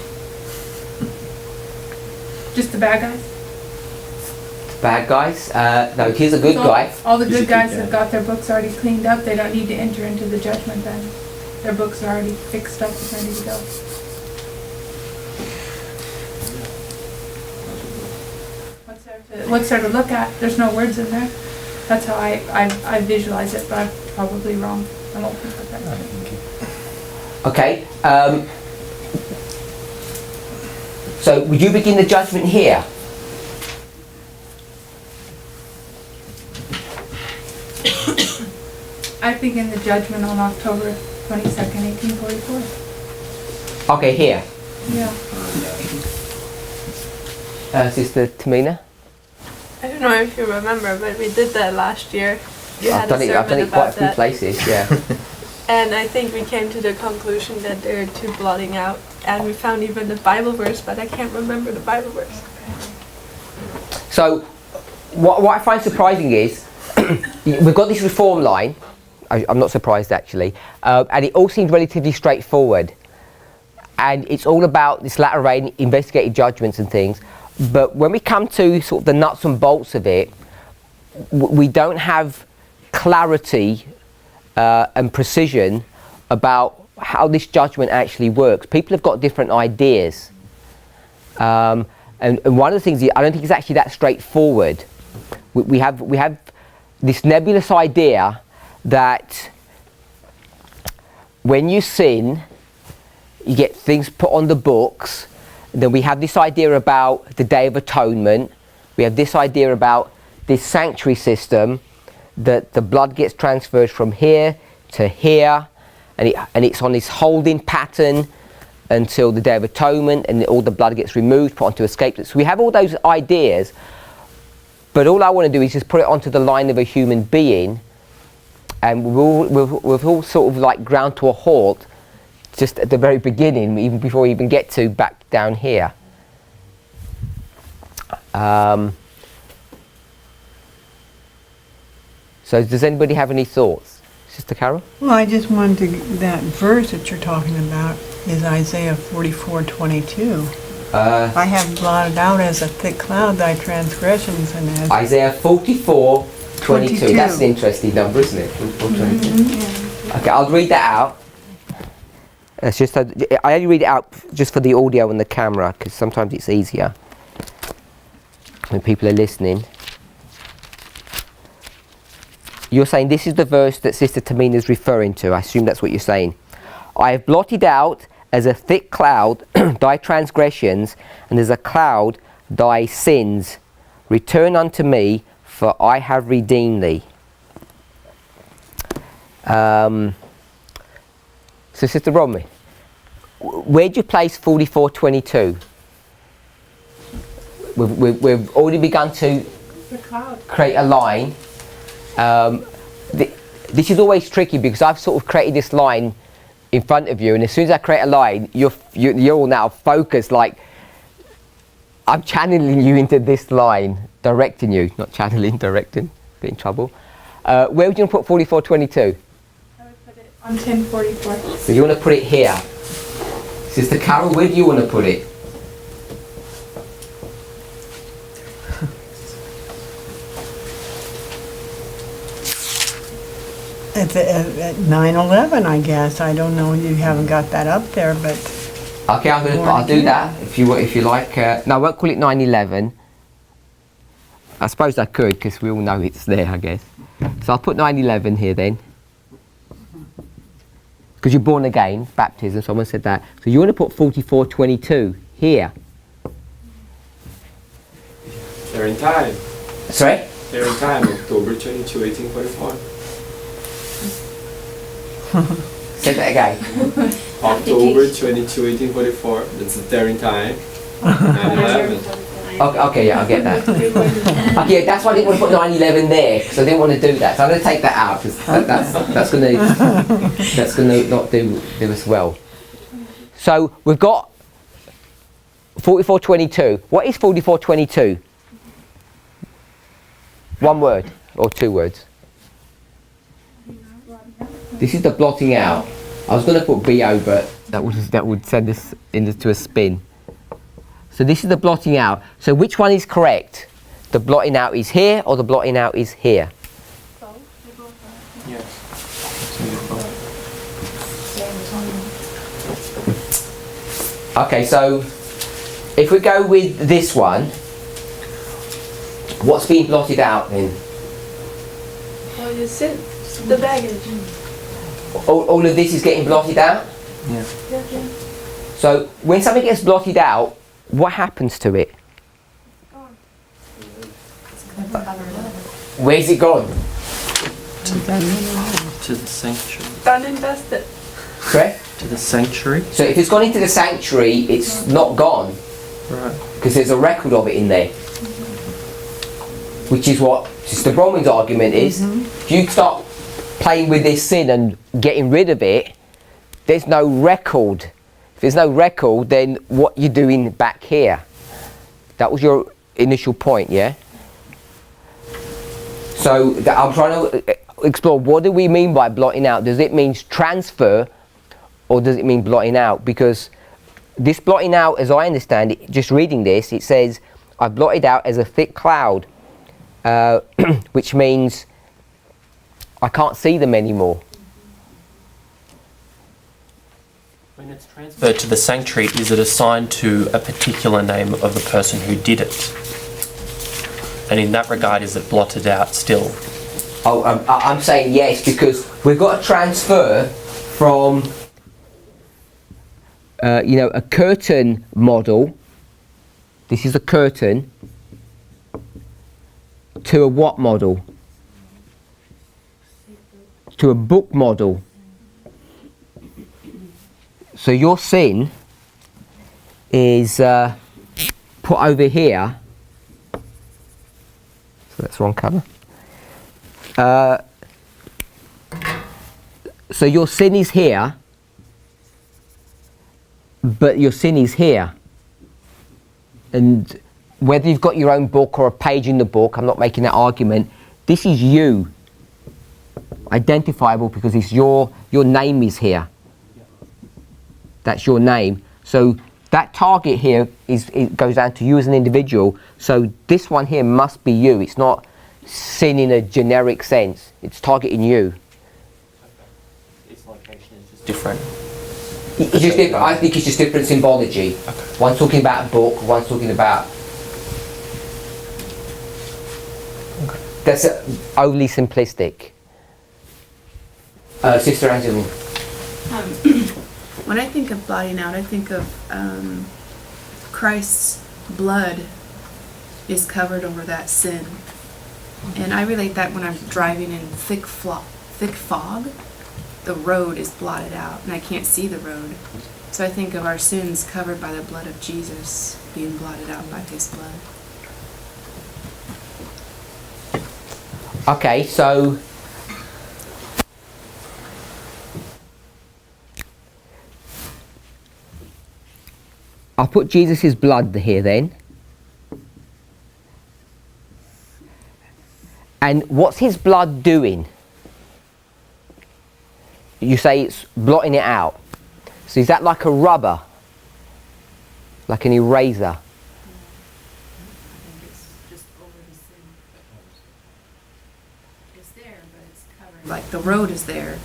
Just the bad guys? Bad guys? No, here's a good guy. All the He's a good good guys guy. have got their books already cleaned up, they don't need to enter into the judgment then. Their books are already fixed up and ready to go. What's there to look at? There's no words in there. That's how I visualize it, but I'm probably wrong. I'm open for that. Okay. So, would you begin the judgment here? I begin the judgment on October 22nd, 1844. Okay, here. Yeah. Sister Tamina? I don't know if you remember, but we did that last year. We I've had done a it sermon quite a about few that. places, yeah. And I think we came to the conclusion that there are two blotting out. And we found even the Bible verse, but I can't remember the Bible verse. So, what I find surprising is, we've got this reform line, I'm not surprised actually, and it all seems relatively straightforward. And it's all about this latter rain, investigative judgments and things. But when we come to sort of the nuts and bolts of it, we don't have clarity and precision about how this judgment actually works. People have got different ideas. And one of the things, I don't think it's actually that straightforward. We have this nebulous idea that when you sin, you get things put on the books. Then we have this idea about the Day of Atonement. We have this idea about this sanctuary system, that the blood gets transferred from here to here, and it's on this holding pattern until the Day of Atonement, and all the blood gets removed, put onto a scapegoat. So we have all those ideas, but all I want to do is just put it onto the line of a human being, and we've all sort of like ground to a halt just at the very beginning, even before we even get to back down here. So does anybody have any thoughts? Sister Carol? Well, I just wanted to, that verse that you're talking about is Isaiah 44:22. I have blotted out as a thick cloud thy transgressions and as... Isaiah 44:22. 22. That's an interesting number, isn't it? 44:22. Okay, I'll read that out. It's just I only read it out just for the audio and the camera, because sometimes it's easier when people are listening. You're saying this is the verse that Sister Tamina is referring to. I assume that's what you're saying. I have blotted out as a thick cloud thy transgressions, and as a cloud thy sins. Return unto me, for I have redeemed thee. So Sister Romney, where do you place 44:22? We've already begun to create a line. This is always tricky because I've sort of created this line in front of you, and as soon as I create a line, you're all now focused, like I'm channeling you into this line, directing you, not channeling, directing, get in trouble. Where would you put 44:22? I would put it on 1044. So you want to put it here. Sister Carol, where do you want to put it? At 9/11, I guess. I don't know, you haven't got that up there, but... Okay, I'll do that if you like. No, I won't call it 9/11. I suppose I could, because we all know it's there, I guess. So I'll put 9/11 here then. Because you're born again, baptism, someone said that. So you want to put 44:22 here. They're in time. Sorry? They're in time, October 22, 1844. Say that again. October 22, 1844. That's they're in time. 9/11. Okay, yeah, I'll get that. Okay, that's why I didn't want to put 9/11 there, because I didn't want to do that. So I'm going to take that out, because that's going to not do us well. So we've got 44:22. What is 44:22? One word or two words? This is the blotting out. I was going to put BO, but that would send us into a spin. So this is the blotting out. So which one is correct? The blotting out is here or the blotting out is here? Yes. Okay, so if we go with this one, what's being blotted out then? Oh, you said the baggage. All of this is getting blotted out? Yeah. Yeah. So when something gets blotted out, what happens to it? Where's it gone? To the sanctuary. Uninvested. Correct? To the sanctuary. So if it's gone into the sanctuary, it's not gone. Right. Because there's a record of it in there. Which is what Sister Bronwyn's argument is. If you start playing with this sin and getting rid of it, there's no record. If there's no record, then what you're doing back here. That was your initial point, yeah? So I'm trying to explore, what do we mean by blotting out? Does it mean transfer or does it mean blotting out? Because this blotting out, as I understand it, just reading this, it says, I blotted out as a thick cloud, which means I can't see them anymore. When it's transferred to the sanctuary, is it assigned to a particular name of the person who did it? And in that regard, is it blotted out still? Oh, I'm saying yes, because we've got to transfer from, a curtain model. This is a curtain to a what model? To a book model. So your sin is put over here. So that's wrong colour. So your sin is here, but your sin is here. And whether you've got your own book or a page in the book, I'm not making that argument, this is you. Identifiable because it's your name is here. That's your name. So that target here it goes down to you as an individual. So this one here must be you. It's not sin in a generic sense. It's targeting you. Its location is just different. It's just different. I think it's just different symbology. Okay. One's talking about a book, one's talking about... That's overly simplistic. Sister Angela. When I think of blotting out, I think of Christ's blood is covered over that sin. And I relate that when I'm driving in thick fog, the road is blotted out and I can't see the road. So I think of our sins covered by the blood of Jesus being blotted out by his blood. Okay, so I'll put Jesus' blood here then. And what's his blood doing? You say it's blotting it out. So is that like a rubber? Like an eraser? I think it's just over the sin. It's there, but it's covered. Like the road is there,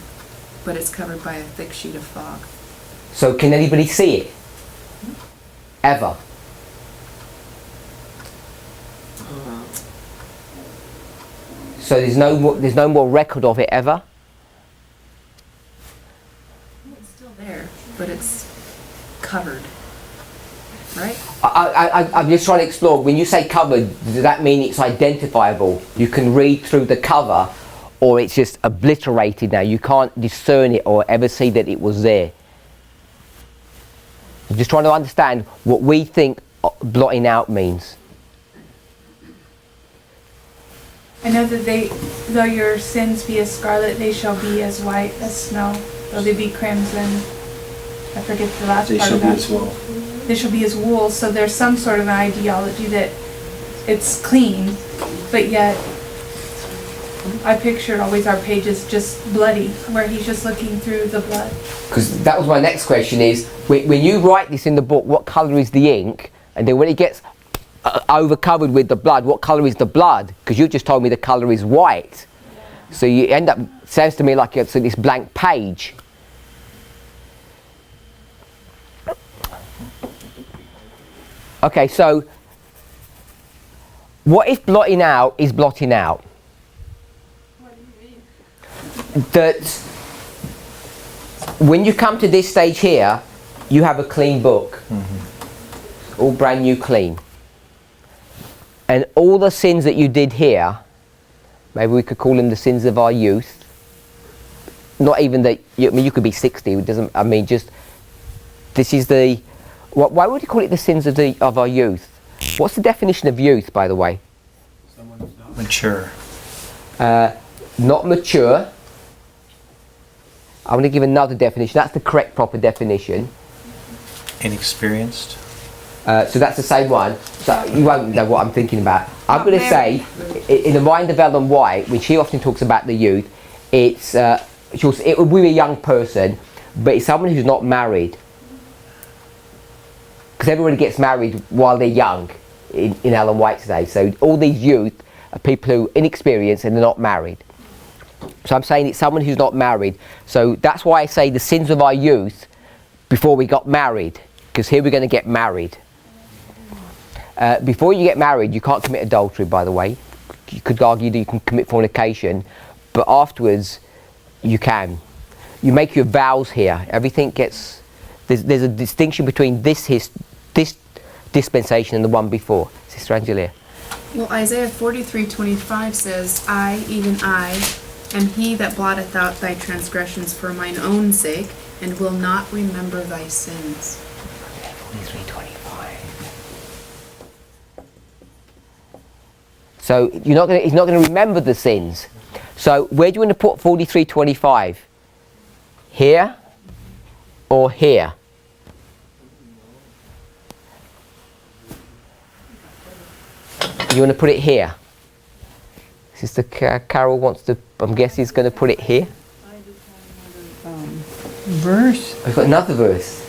but it's covered by a thick sheet of fog. So can anybody see it? Ever? So there's no more record of it ever? It's still there, but it's covered, right? I'm just trying to explore. When you say covered, does that mean it's identifiable? You can read through the cover, or it's just obliterated now? You can't discern it or ever see that it was there? I'm just trying to understand what we think blotting out means. I know that though your sins be as scarlet, they shall be as white as snow. Though they be crimson, I forget the last They part shall of be that. as well. They shall be as wool, so there's some sort of an ideology that it's clean, but yet I picture always our pages just bloody, where he's just looking through the blood. Because that was my next question is, when you write this in the book, what colour is the ink? And then when it gets over covered with the blood, what colour is the blood? Because you just told me the colour is white. So you end up, sounds to me like it's this blank page. Okay, so what if blotting out is blotting out? What do you mean? That when you come to this stage here, you have a clean book. All brand new clean. And all the sins that you did here, maybe we could call them the sins of our youth. Not even that, I mean, you could be 60, it doesn't, I mean, just, this is the, why would you call it the sins of our youth? What's the definition of youth, by the way? Mature. Not mature. I'm going to give another definition. That's the correct, proper definition. Inexperienced. So that's the same one. So you won't know what I'm thinking about. I'm going to say, in the mind of Ellen White, which she often talks about the youth, it's it would be a young person, but it's someone who's not married. Because everybody gets married while they're young in Ellen White today. So all these youth are people who are inexperienced and they're not married. So I'm saying it's someone who's not married. So that's why I say the sins of our youth before we got married. Because here we're going to get married. Before you get married, you can't commit adultery, by the way. You could argue that you can commit fornication, but afterwards, you can. You make your vows here. Everything gets... There's a distinction between this dispensation and the one before. Sister Angelia. Well, Isaiah 43:25 says, I, even I, am he that blotteth out thy transgressions for mine own sake, and will not remember thy sins. 43:25. So he's not going to remember the sins. So where do you want to put 43:25? Here or here? You want to put it here? Sister Carol wants to, I'm guessing he's going to put it here. Verse. I've got another verse.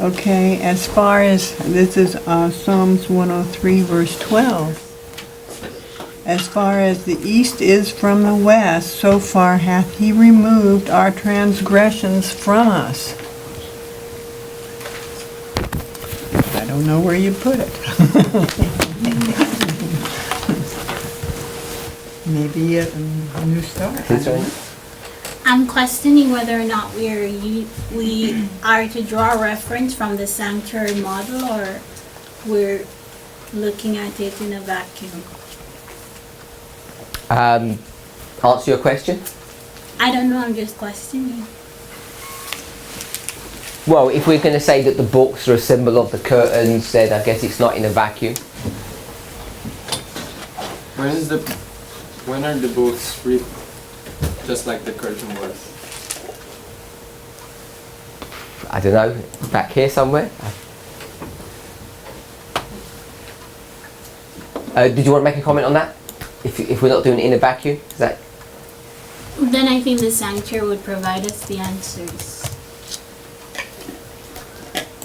Okay, as far as, this is Psalms 103, verse 12. As far as the east is from the west, so far hath he removed our transgressions from us. I don't know where you put it. Maybe a new start. I'm questioning whether or not we are to draw reference from the sanctuary model, or we're looking at it in a vacuum. Answer your question? I don't know, I'm just questioning. Well, if we're going to say that the books are a symbol of the curtains, then I guess it's not in a vacuum. When are the books free? Just like the curtain was. I don't know, back here somewhere. Did you want to make a comment on that? If we're not doing it in a vacuum, is that? Then I think the sanctuary would provide us the answers.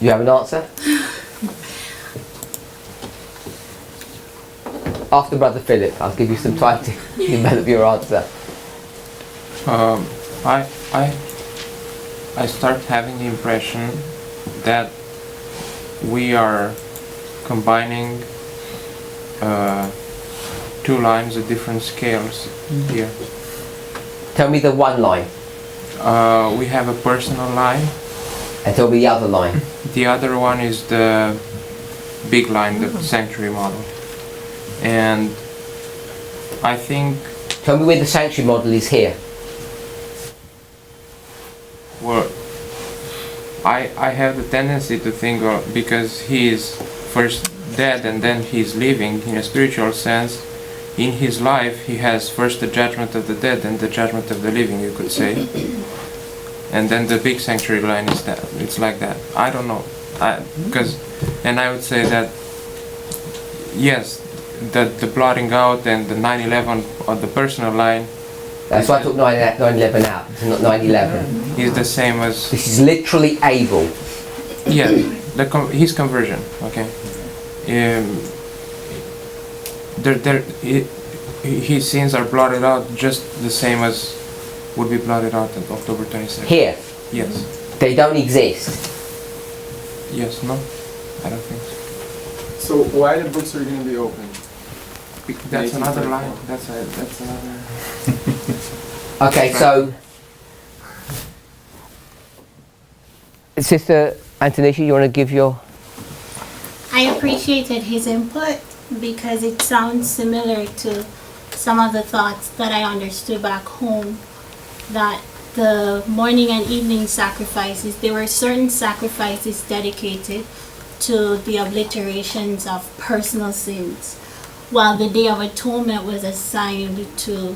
You have an answer? After Brother Philip, I'll give you some time to develop your answer. I start having the impression that we are combining two lines of different scales here. Tell me the one line. We have a personal line. And tell me the other line. The other one is the big line, the sanctuary model. And I think... Tell me where the sanctuary model is here. Well, I have the tendency to think, because he is first dead and then he's living in a spiritual sense, in his life he has first the judgment of the dead and the judgment of the living, you could say. and then the big sanctuary line is that. It's like that. I don't know. And I would say that yes, the blotting out and the 9/11 on the personal line. That's why I took 9/11 out. It's not 9/11. Is the same as. This is literally Abel. Yeah, his conversion. Okay. His sins are blotted out just the same as would be blotted out on October 22nd. Here. Yes. They don't exist. Yes. No. I don't think so. So why the books are going to be open? That's another line. That's another. Okay, so Sister Antonisha, you want to give your? I appreciated his input because it sounds similar to some of the thoughts that I understood back home, that the morning and evening sacrifices, there were certain sacrifices dedicated to the obliterations of personal sins, while the Day of Atonement was assigned to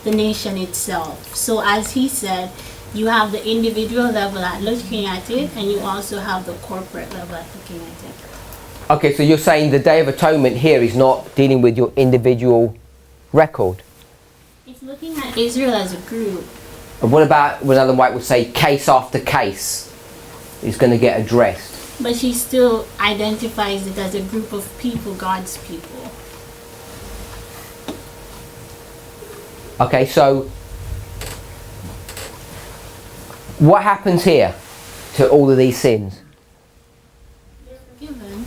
the nation itself. So as he said, you have the individual level at looking at it, and you also have the corporate level at looking at it. Okay, so you're saying the Day of Atonement here is not dealing with your individual record. It's looking at Israel as a group. And what about when Ellen White would say case after case is going to get addressed? But she still identifies it as a group of people, God's people. Okay, so what happens here to all of these sins? They're forgiven.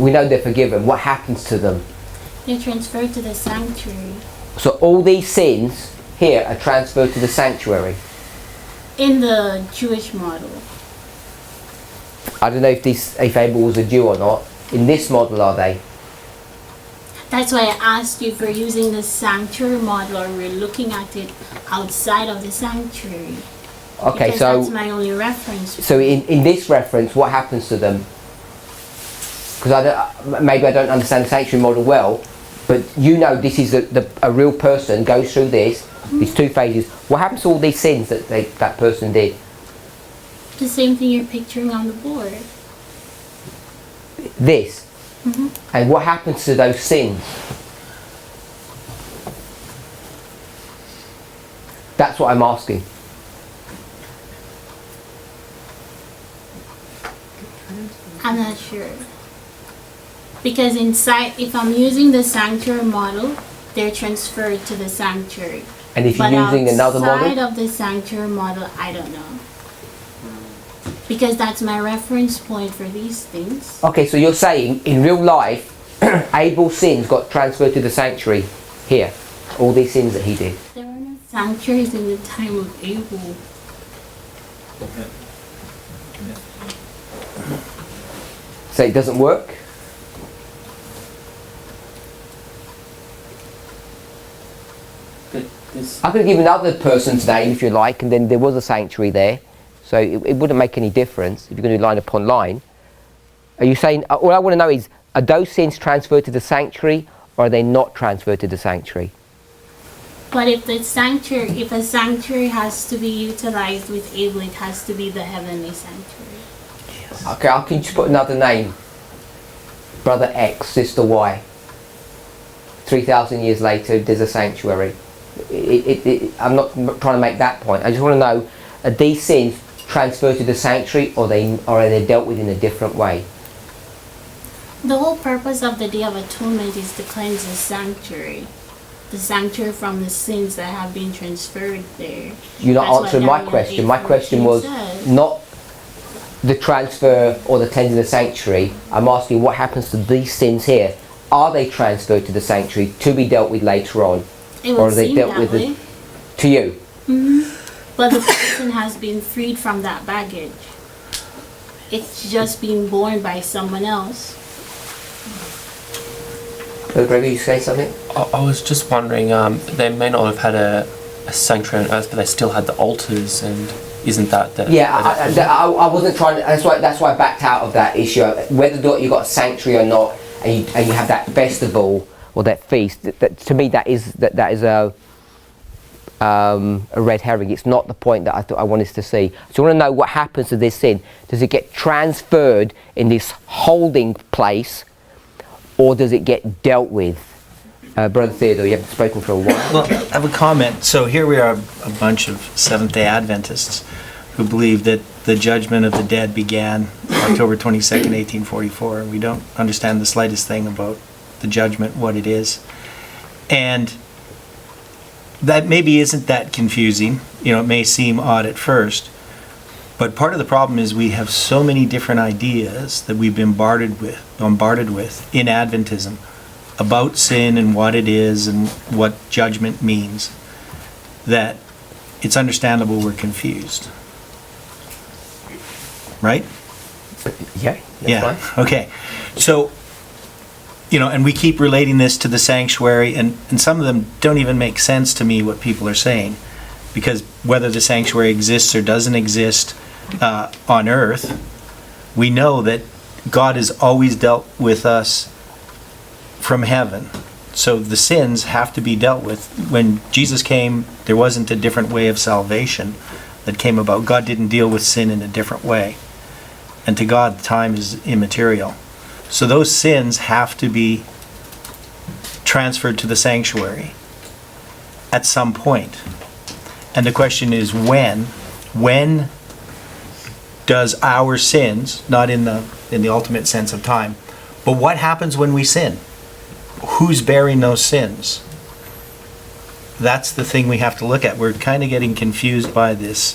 We know they're forgiven. What happens to them? They're transferred to the sanctuary. So all these sins here are transferred to the sanctuary. In the Jewish model. I don't know if Abel was a Jew or not. In this model, are they? That's why I asked you for using the sanctuary model, or we're looking at it outside of the sanctuary. Okay, because so that's my only reference. So in this reference, what happens to them? Because maybe I don't understand the sanctuary model well, but you know this is a real person goes through these two phases. What happens to all these sins that that person did? The same thing you're picturing on the board. This. And what happens to those sins? That's what I'm asking. I'm not sure. Because inside, if I'm using the sanctuary model, they're transferred to the sanctuary. And if you're using another model? Outside of the sanctuary model, I don't know. Because that's my reference point for these things. Okay, so you're saying in real life, Abel's sins got transferred to the sanctuary here. All these sins that he did. There were no sanctuaries in the time of Abel. So it doesn't work? I could give another person's name if you like, and then there was a sanctuary there. So it wouldn't make any difference if you're going to do line upon line. Are you saying, all I want to know is, are those sins transferred to the sanctuary, or are they not transferred to the sanctuary? But if a sanctuary has to be utilized with Abel, it has to be the heavenly sanctuary. Yes. Okay, I can just put another name. Brother X, Sister Y. 3,000 years later, there's a sanctuary. I'm not trying to make that point. I just want to know, are these sins transferred to the sanctuary, or are they dealt with in a different way? The whole purpose of the Day of Atonement is to cleanse the sanctuary from the sins that have been transferred there. You're not answering my question. My question was not the transfer or the cleansing of the sanctuary. I'm asking what happens to these sins here. Are they transferred to the sanctuary to be dealt with later on? Or are they dealt with to you? But the person has been freed from that baggage. It's just being borne by someone else. Gregory, you say something? I was just wondering, they may not have had a sanctuary on earth, but they still had the altars, and isn't that the... Yeah, I wasn't trying to, that's why I backed out of that issue. Whether you got a sanctuary or not, and you have that festival or that feast, that to me that is a red herring. It's not the point that I thought I wanted to see. So I want to know what happens to this sin. Does it get transferred in this holding place, or does it get dealt with? Brother Theodore, you haven't spoken for a while. Well, I have a comment. So here we are, a bunch of Seventh-day Adventists who believe that the judgment of the dead began October 22nd, 1844. We don't understand the slightest thing about the judgment, what it is. And that maybe isn't that confusing. You know, it may seem odd at first. But part of the problem is we have so many different ideas that we've been bombarded with in Adventism about sin and what it is and what judgment means, that it's understandable we're confused. Right? Yeah. Yeah. Fine. Okay. So, you know, and we keep relating this to the sanctuary, and some of them don't even make sense to me, what people are saying, because whether the sanctuary exists or doesn't exist on earth, we know that God has always dealt with us from heaven. So the sins have to be dealt with. When Jesus came, there wasn't a different way of salvation that came about. God didn't deal with sin in a different way. And to God, time is immaterial. So those sins have to be transferred to the sanctuary at some point. And the question is when? When does our sins, not in the ultimate sense of time, but what happens when we sin? Who's bearing those sins? That's the thing we have to look at. We're kind of getting confused by this,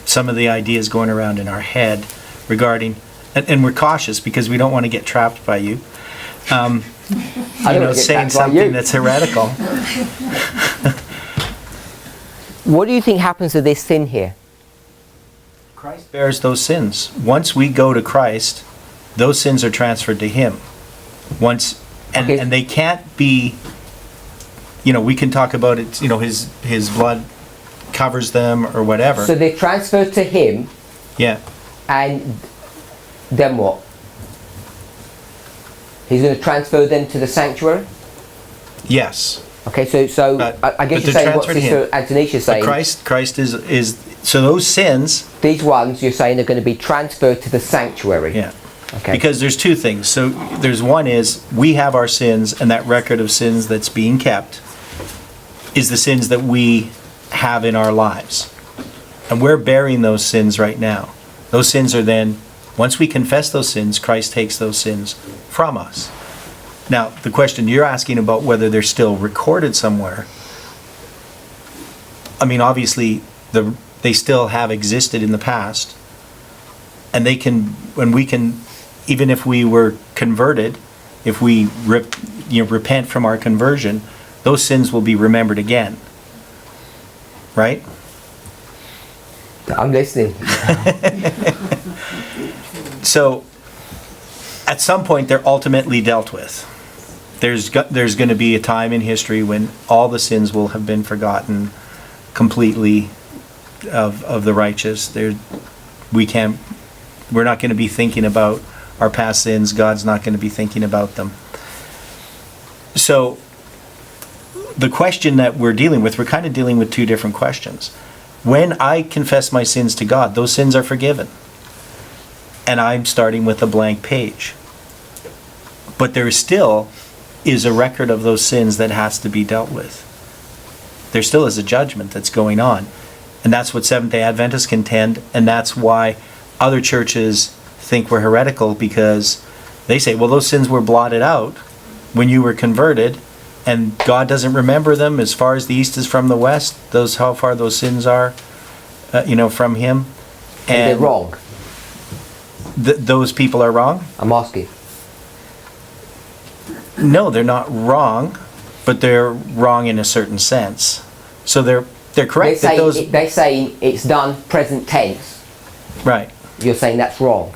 some of the ideas going around in our head regarding, and we're cautious because we don't want to get trapped by you. Saying something that's heretical. What do you think happens to this sin here? Christ bears those sins. Once we go to Christ, those sins are transferred to Him. And they can't be, we can talk about it, His blood covers them or whatever. So they're transferred to Him. Yeah. And then what? He's going to transfer them to the sanctuary? Yes. Okay, so I guess you're saying what Sister Antonisha is saying. Christ is so those sins. These ones you're saying are going to be transferred to the sanctuary. Yeah. Okay. Because there's two things. So there's one is we have our sins, and that record of sins that's being kept is the sins that we have in our lives. And we're bearing those sins right now. Those sins are then, once we confess those sins, Christ takes those sins from us. Now, the question you're asking about whether they're still recorded somewhere, I mean, obviously, they still have existed in the past, and even if we were converted, if we repent from our conversion, those sins will be remembered again. Right? I'm listening. So, at some point, they're ultimately dealt with. There's going to be a time in history when all the sins will have been forgotten completely of the righteous. We're not going to be thinking about our past sins. God's not going to be thinking about them. So, the question that we're kind of dealing with two different questions. When I confess my sins to God, those sins are forgiven. And I'm starting with a blank page. But there still is a record of those sins that has to be dealt with. There still is a judgment that's going on. And that's what Seventh-day Adventists contend, and that's why other churches think we're heretical, because they say, well, those sins were blotted out when you were converted, and God doesn't remember them as far as the east is from the west, how far those sins are, from Him. And they're wrong. Those people are wrong? I'm asking. No, they're not wrong, but they're wrong in a certain sense. So they're correct. They're saying it's done present tense. Right. You're saying that's wrong.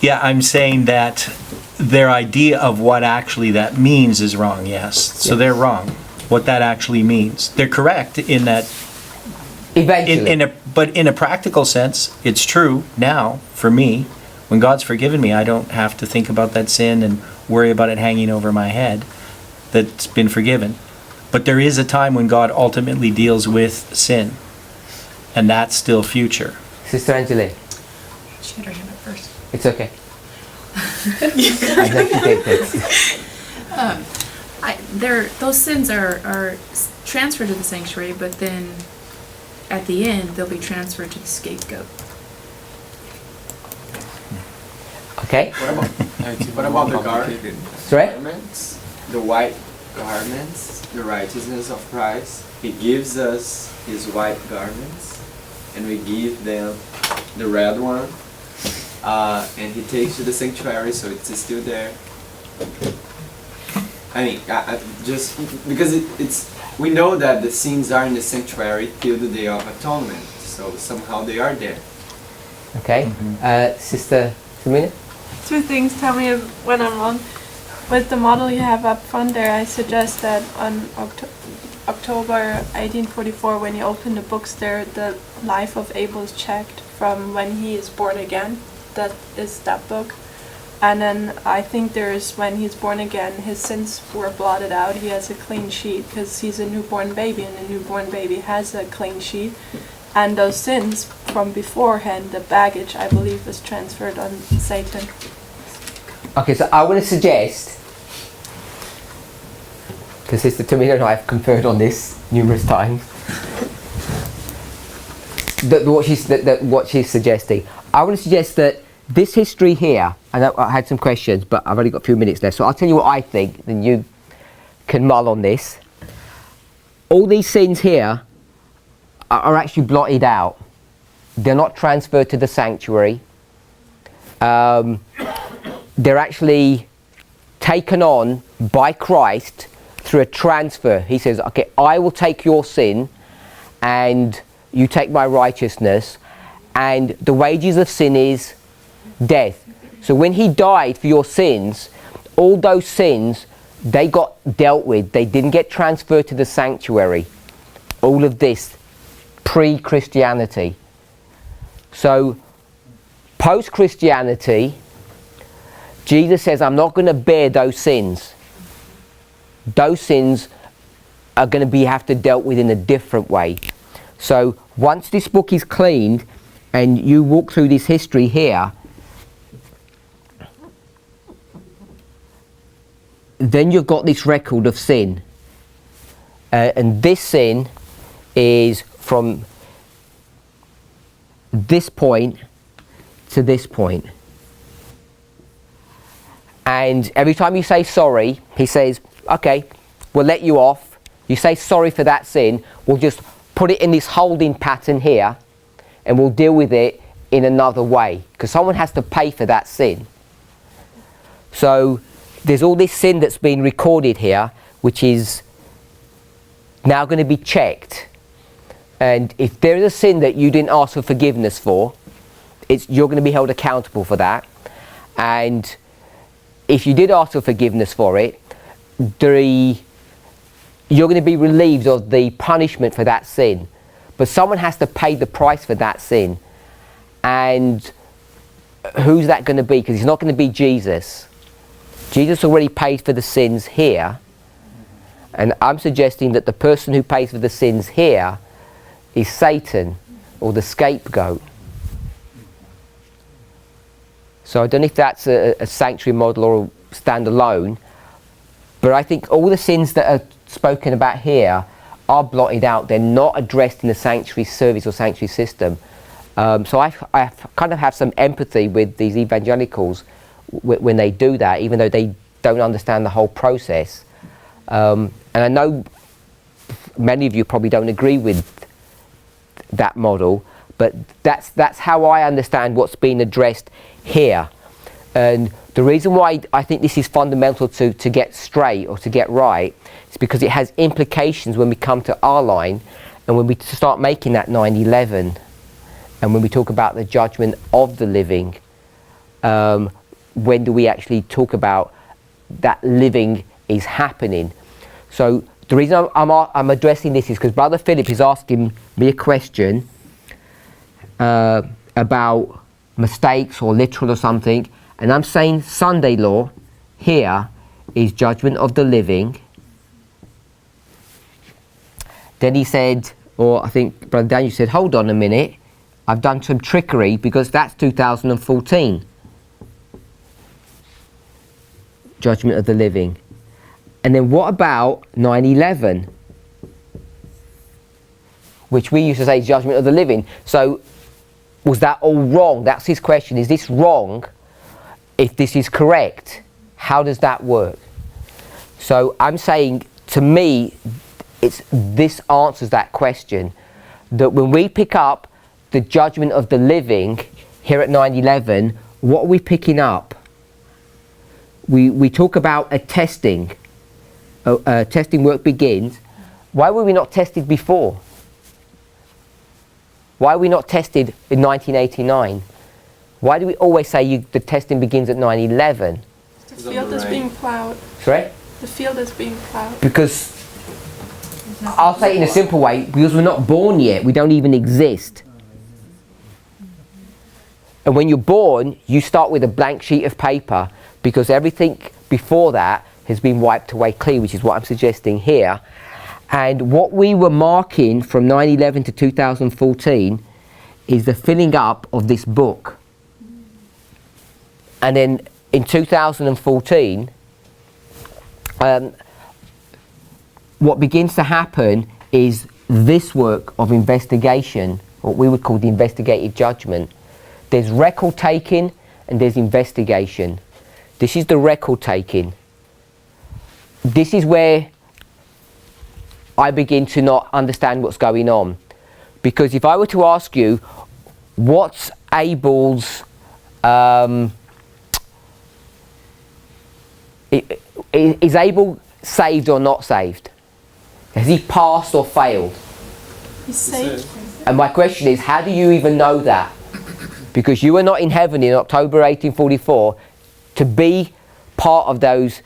Yeah, I'm saying that their idea of what actually that means is wrong, yes. So they're wrong. What that actually means. They're correct in that. Eventually. But in a practical sense, it's true now for me. When God's forgiven me, I don't have to think about that sin and worry about it hanging over my head that's been forgiven. But there is a time when God ultimately deals with sin, and that's still future. Sister Angela, She had her hand up first. it's okay. I'd let you take this. Those sins are transferred to the sanctuary, but then at the end they'll be transferred to the scapegoat. Okay. What about the Sorry? garments? The white garments, the righteousness of Christ. He gives us his white garments, and we give them the red one. And he takes to the sanctuary, so it's still there. I mean, I just because it's we know that the sins are in the sanctuary till the Day of Atonement, so somehow they are there. Okay. Sister Samina? Two things, tell me when I'm wrong. With the model you have up front there, I suggest that on October 1844, when you open the books there, the life of Abel is checked from when he is born again. That is that book. And then I think there's when he's born again, his sins were blotted out. He has a clean sheet because he's a newborn baby, and a newborn baby has a clean sheet. And those sins from beforehand, the baggage, I believe, was transferred on Satan. Okay, so I want to suggest, because Sister Tamina and I have conferred on this numerous times, that what she's suggesting. I want to suggest that this history here, and I had some questions, but I've only got a few minutes left, so I'll tell you what I think, then you can mull on this. All these sins here are actually blotted out. They're not transferred to the sanctuary. They're actually taken on by Christ through a transfer. He says, okay, I will take your sin and you take my righteousness, and the wages of sin is death. So when he died for your sins, all those sins, they got dealt with. They didn't get transferred to the sanctuary. All of this pre-Christianity. So post-Christianity, Jesus says, I'm not going to bear those sins. Those sins are going to have to dealt with in a different way. So once this book is cleaned and you walk through this history here, then you've got this record of sin. And this sin is from this point to this point. And every time you say sorry, he says, okay, we'll let you off. You say sorry for that sin, we'll just put it in this holding pattern here, and we'll deal with it in another way, because someone has to pay for that sin. So there's all this sin that's been recorded here, which is now going to be checked. And if there is a sin that you didn't ask for forgiveness for, you're going to be held accountable for that. And if you did ask for forgiveness for it, you're going to be relieved of the punishment for that sin. But someone has to pay the price for that sin. And who's that going to be? Because it's not going to be Jesus. Jesus already paid for the sins here. And I'm suggesting that the person who pays for the sins here is Satan, or the scapegoat. So I don't know if that's a sanctuary model or standalone, but I think all the sins that are spoken about here are blotted out. They're not addressed in the sanctuary service or sanctuary system. So I kind of have some empathy with these evangelicals when they do that, even though they don't understand the whole process. And I know many of you probably don't agree with that model, but that's how I understand what's being addressed here. And the reason why I think this is fundamental to get straight or to get right is because it has implications when we come to our line and when we start making that 9/11, and when we talk about the judgment of the living. When do we actually talk about that living is happening? So the reason I'm addressing this is because Brother Philip is asking me a question about mistakes or literal or something, and I'm saying Sunday law here is judgment of the living, Then he said, or I think Brother Daniel said, hold on a minute, I've done some trickery because that's 2014. Judgment of the living. And then what about 9/11? Which we used to say is judgment of the living. So was that all wrong? That's his question. Is this wrong? If this is correct, how does that work? So I'm saying, to me, this answers that question. That when we pick up the judgment of the living here at 9/11, what are we picking up? We talk about a testing. Testing work begins. Why were we not tested before? Why were we not tested in 1989? Why do we always say the testing begins at 9/11? The field is being plowed. Sorry? The field is being plowed. Because, I'll say it in a simple way, because we're not born yet, we don't even exist. And when you're born, you start with a blank sheet of paper, because everything before that has been wiped away clean, which is what I'm suggesting here. And what we were marking from 9/11 to 2014 is the filling up of this book. And then in 2014, what begins to happen is this work of investigation, what we would call the investigative judgment. There's record taking and there's investigation. This is the record taking. This is where I begin to not understand what's going on. Because if I were to ask you, what's Abel's, is Abel saved or not saved? Has he passed or failed? He's saved. And my question is, how do you even know that? Because you were not in heaven in October 1844 to be part of those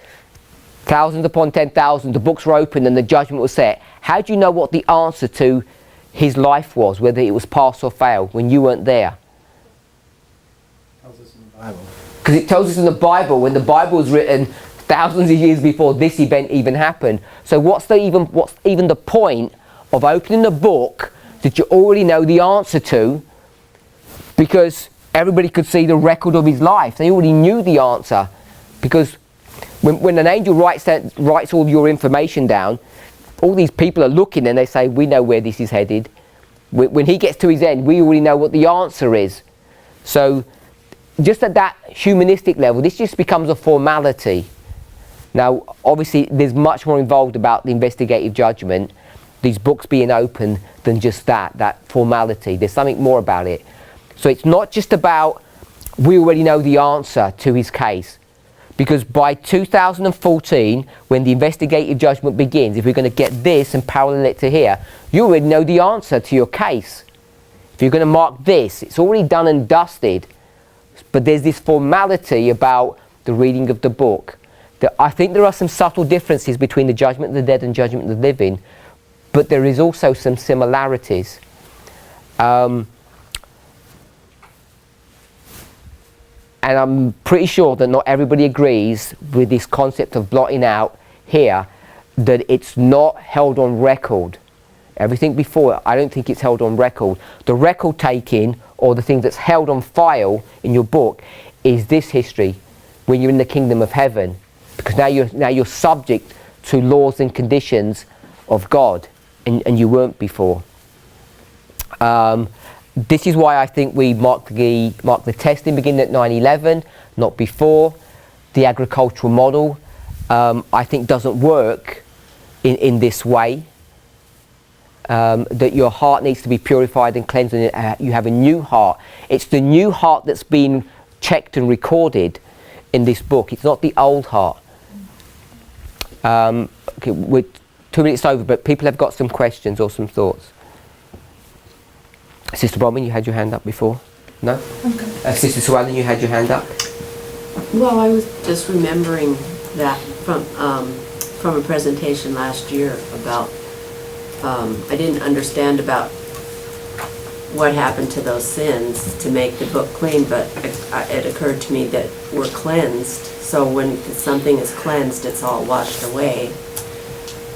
thousands upon 10,000, the books were opened and the judgment was set. How do you know what the answer to his life was, whether it was pass or fail, when you weren't there? Tells us in the Bible. Because it tells us in the Bible, when the Bible was written thousands of years before this event even happened. So what's even the point of opening a book that you already know the answer to, because everybody could see the record of his life. They already knew the answer. Because when an angel writes all your information down, all these people are looking and they say, we know where this is headed. When he gets to his end, we already know what the answer is. So just at that humanistic level, this just becomes a formality. Now, obviously, there's much more involved about the investigative judgment, these books being open, than just that formality. There's something more about it. So it's not just about, we already know the answer to his case. Because by 2014, when the investigative judgment begins, if we're going to get this and parallel it to here, you already know the answer to your case. If you're going to mark this, it's already done and dusted. But there's this formality about the reading of the book. I think there are some subtle differences between the judgment of the dead and judgment of the living, but there is also some similarities. And I'm pretty sure that not everybody agrees with this concept of blotting out here, that it's not held on record. Everything before, I don't think it's held on record. The record taking, or the thing that's held on file in your book, is this history when you're in the kingdom of heaven. Because now you're subject to laws and conditions of God, and you weren't before. This is why I think we mark the testing beginning at 9/11, not before. The agricultural model, I think, doesn't work in this way. That your heart needs to be purified and cleansed, and you have a new heart. It's the new heart that's been checked and recorded in this book. It's not the old heart. Okay, we're 2 minutes over, but people have got some questions or some thoughts. Sister Bronwyn, you had your hand up before? No? Okay. Sister Swellen, you had your hand up? Well, I was just remembering that from a presentation last year about, I didn't understand about what happened to those sins to make the book clean, but it occurred to me that we're cleansed. So when something is cleansed, it's all washed away.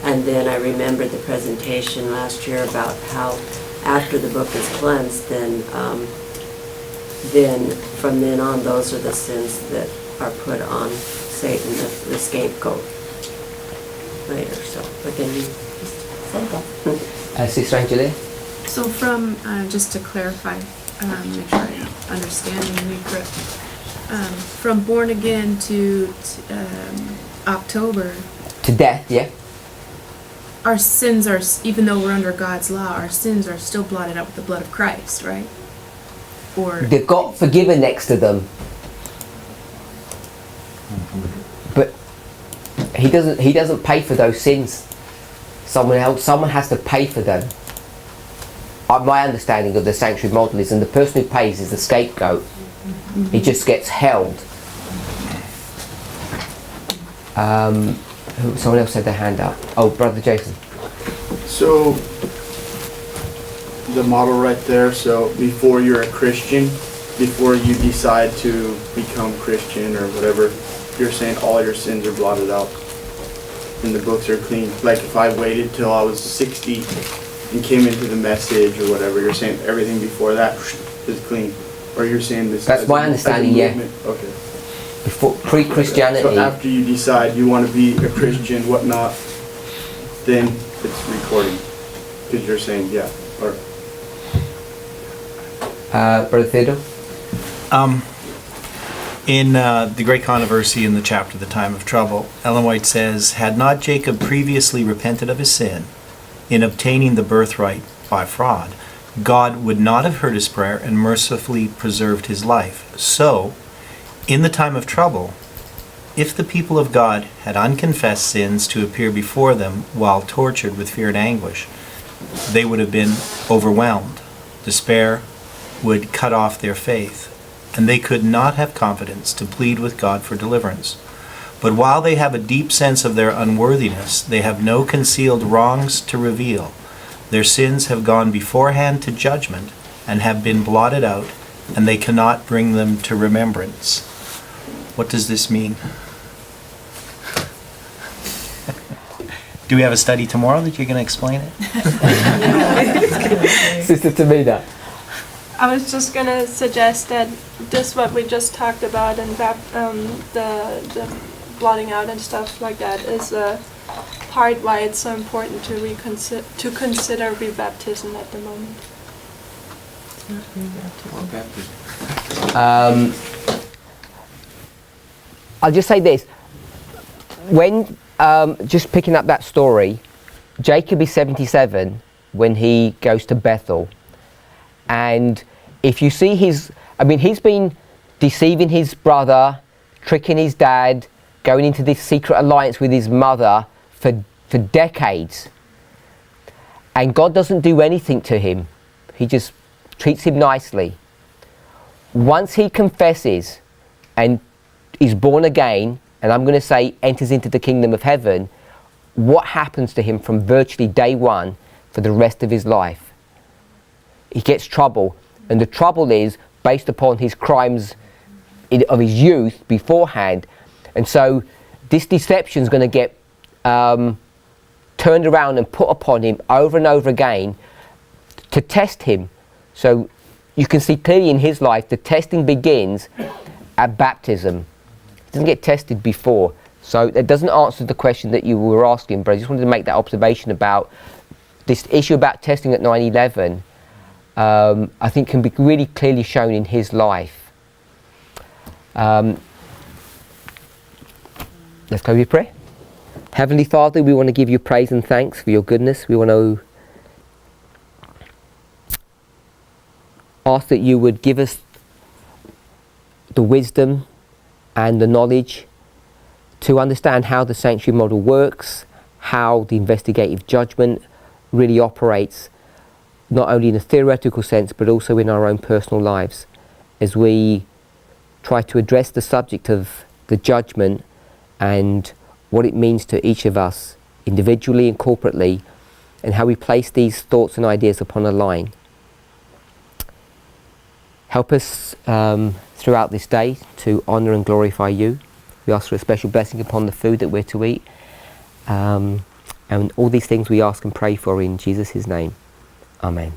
And then I remembered the presentation last year about how after the book is cleansed, then from then on, those are the sins that are put on Satan, the scapegoat, later. So, but then you just said that. Sister Angela? So from, just to clarify, make sure I understand and read correct, from born again to October, To death, yeah? our sins are, even though we're under God's law, our sins are still blotted out with the blood of Christ, right? Or They've got forgiven next to them. But he doesn't pay for those sins. Someone has to pay for them. My understanding of the sanctuary model is, and the person who pays is the scapegoat. He just gets held. Someone else had their hand up. Oh, Brother Jason. So, the model right there, so before you're a Christian, before you decide to become Christian or whatever, you're saying all your sins are blotted out and the books are clean. Like if I waited till I was 60 and came into the message or whatever, you're saying everything before that is clean. Or you're saying this That's my understanding, yeah. Okay. Before pre-Christianity. So after you decide you want to be a Christian, whatnot, then it's recording. Because you're saying, yeah. Or Brother Theodore? In The Great Controversy, in the chapter The Time of Trouble, Ellen White says, "Had not Jacob previously repented of his sin in obtaining the birthright by fraud, God would not have heard his prayer and mercifully preserved his life. So, in the time of trouble, if the people of God had unconfessed sins to appear before them while tortured with fear and anguish, they would have been overwhelmed. Despair would cut off their faith, and they could not have confidence to plead with God for deliverance. But while they have a deep sense of their unworthiness, they have no concealed wrongs to reveal. Their sins have gone beforehand to judgment and have been blotted out, and they cannot bring them to remembrance." What does this mean? Do we have a study tomorrow that you're going to explain it? Sister Tamina. I was just gonna suggest that this what we just talked about and the blotting out and stuff like that is a part why it's so important to consider rebaptism at the moment. I'll just say this. When, just picking up that story, Jacob is 77 when he goes to Bethel. And if you see he's been deceiving his brother, tricking his dad, going into this secret alliance with his mother for decades. And God doesn't do anything to him. He just treats him nicely. Once he confesses and is born again, and I'm going to say enters into the kingdom of heaven, what happens to him from virtually day one for the rest of his life? He gets trouble, and the trouble is based upon his crimes of his youth beforehand. And so this deception is going to get turned around and put upon him over and over again to test him. So you can see clearly in his life the testing begins at baptism. It doesn't get tested before. So that doesn't answer the question that you were asking, but I just wanted to make that observation about this issue about testing at 9/11. I think can be really clearly shown in his life. Let's go with prayer. Heavenly Father, we want to give you praise and thanks for your goodness. We want to ask that you would give us the wisdom and the knowledge to understand how the sanctuary model works, how the investigative judgment really operates, not only in a theoretical sense, but also in our own personal lives, as we try to address the subject of the judgment and what it means to each of us, individually and corporately, and how we place these thoughts and ideas upon a line. Help us throughout this day to honour and glorify you. We ask for a special blessing upon the food that we're to eat. And all these things we ask and pray for in Jesus' name. Amen.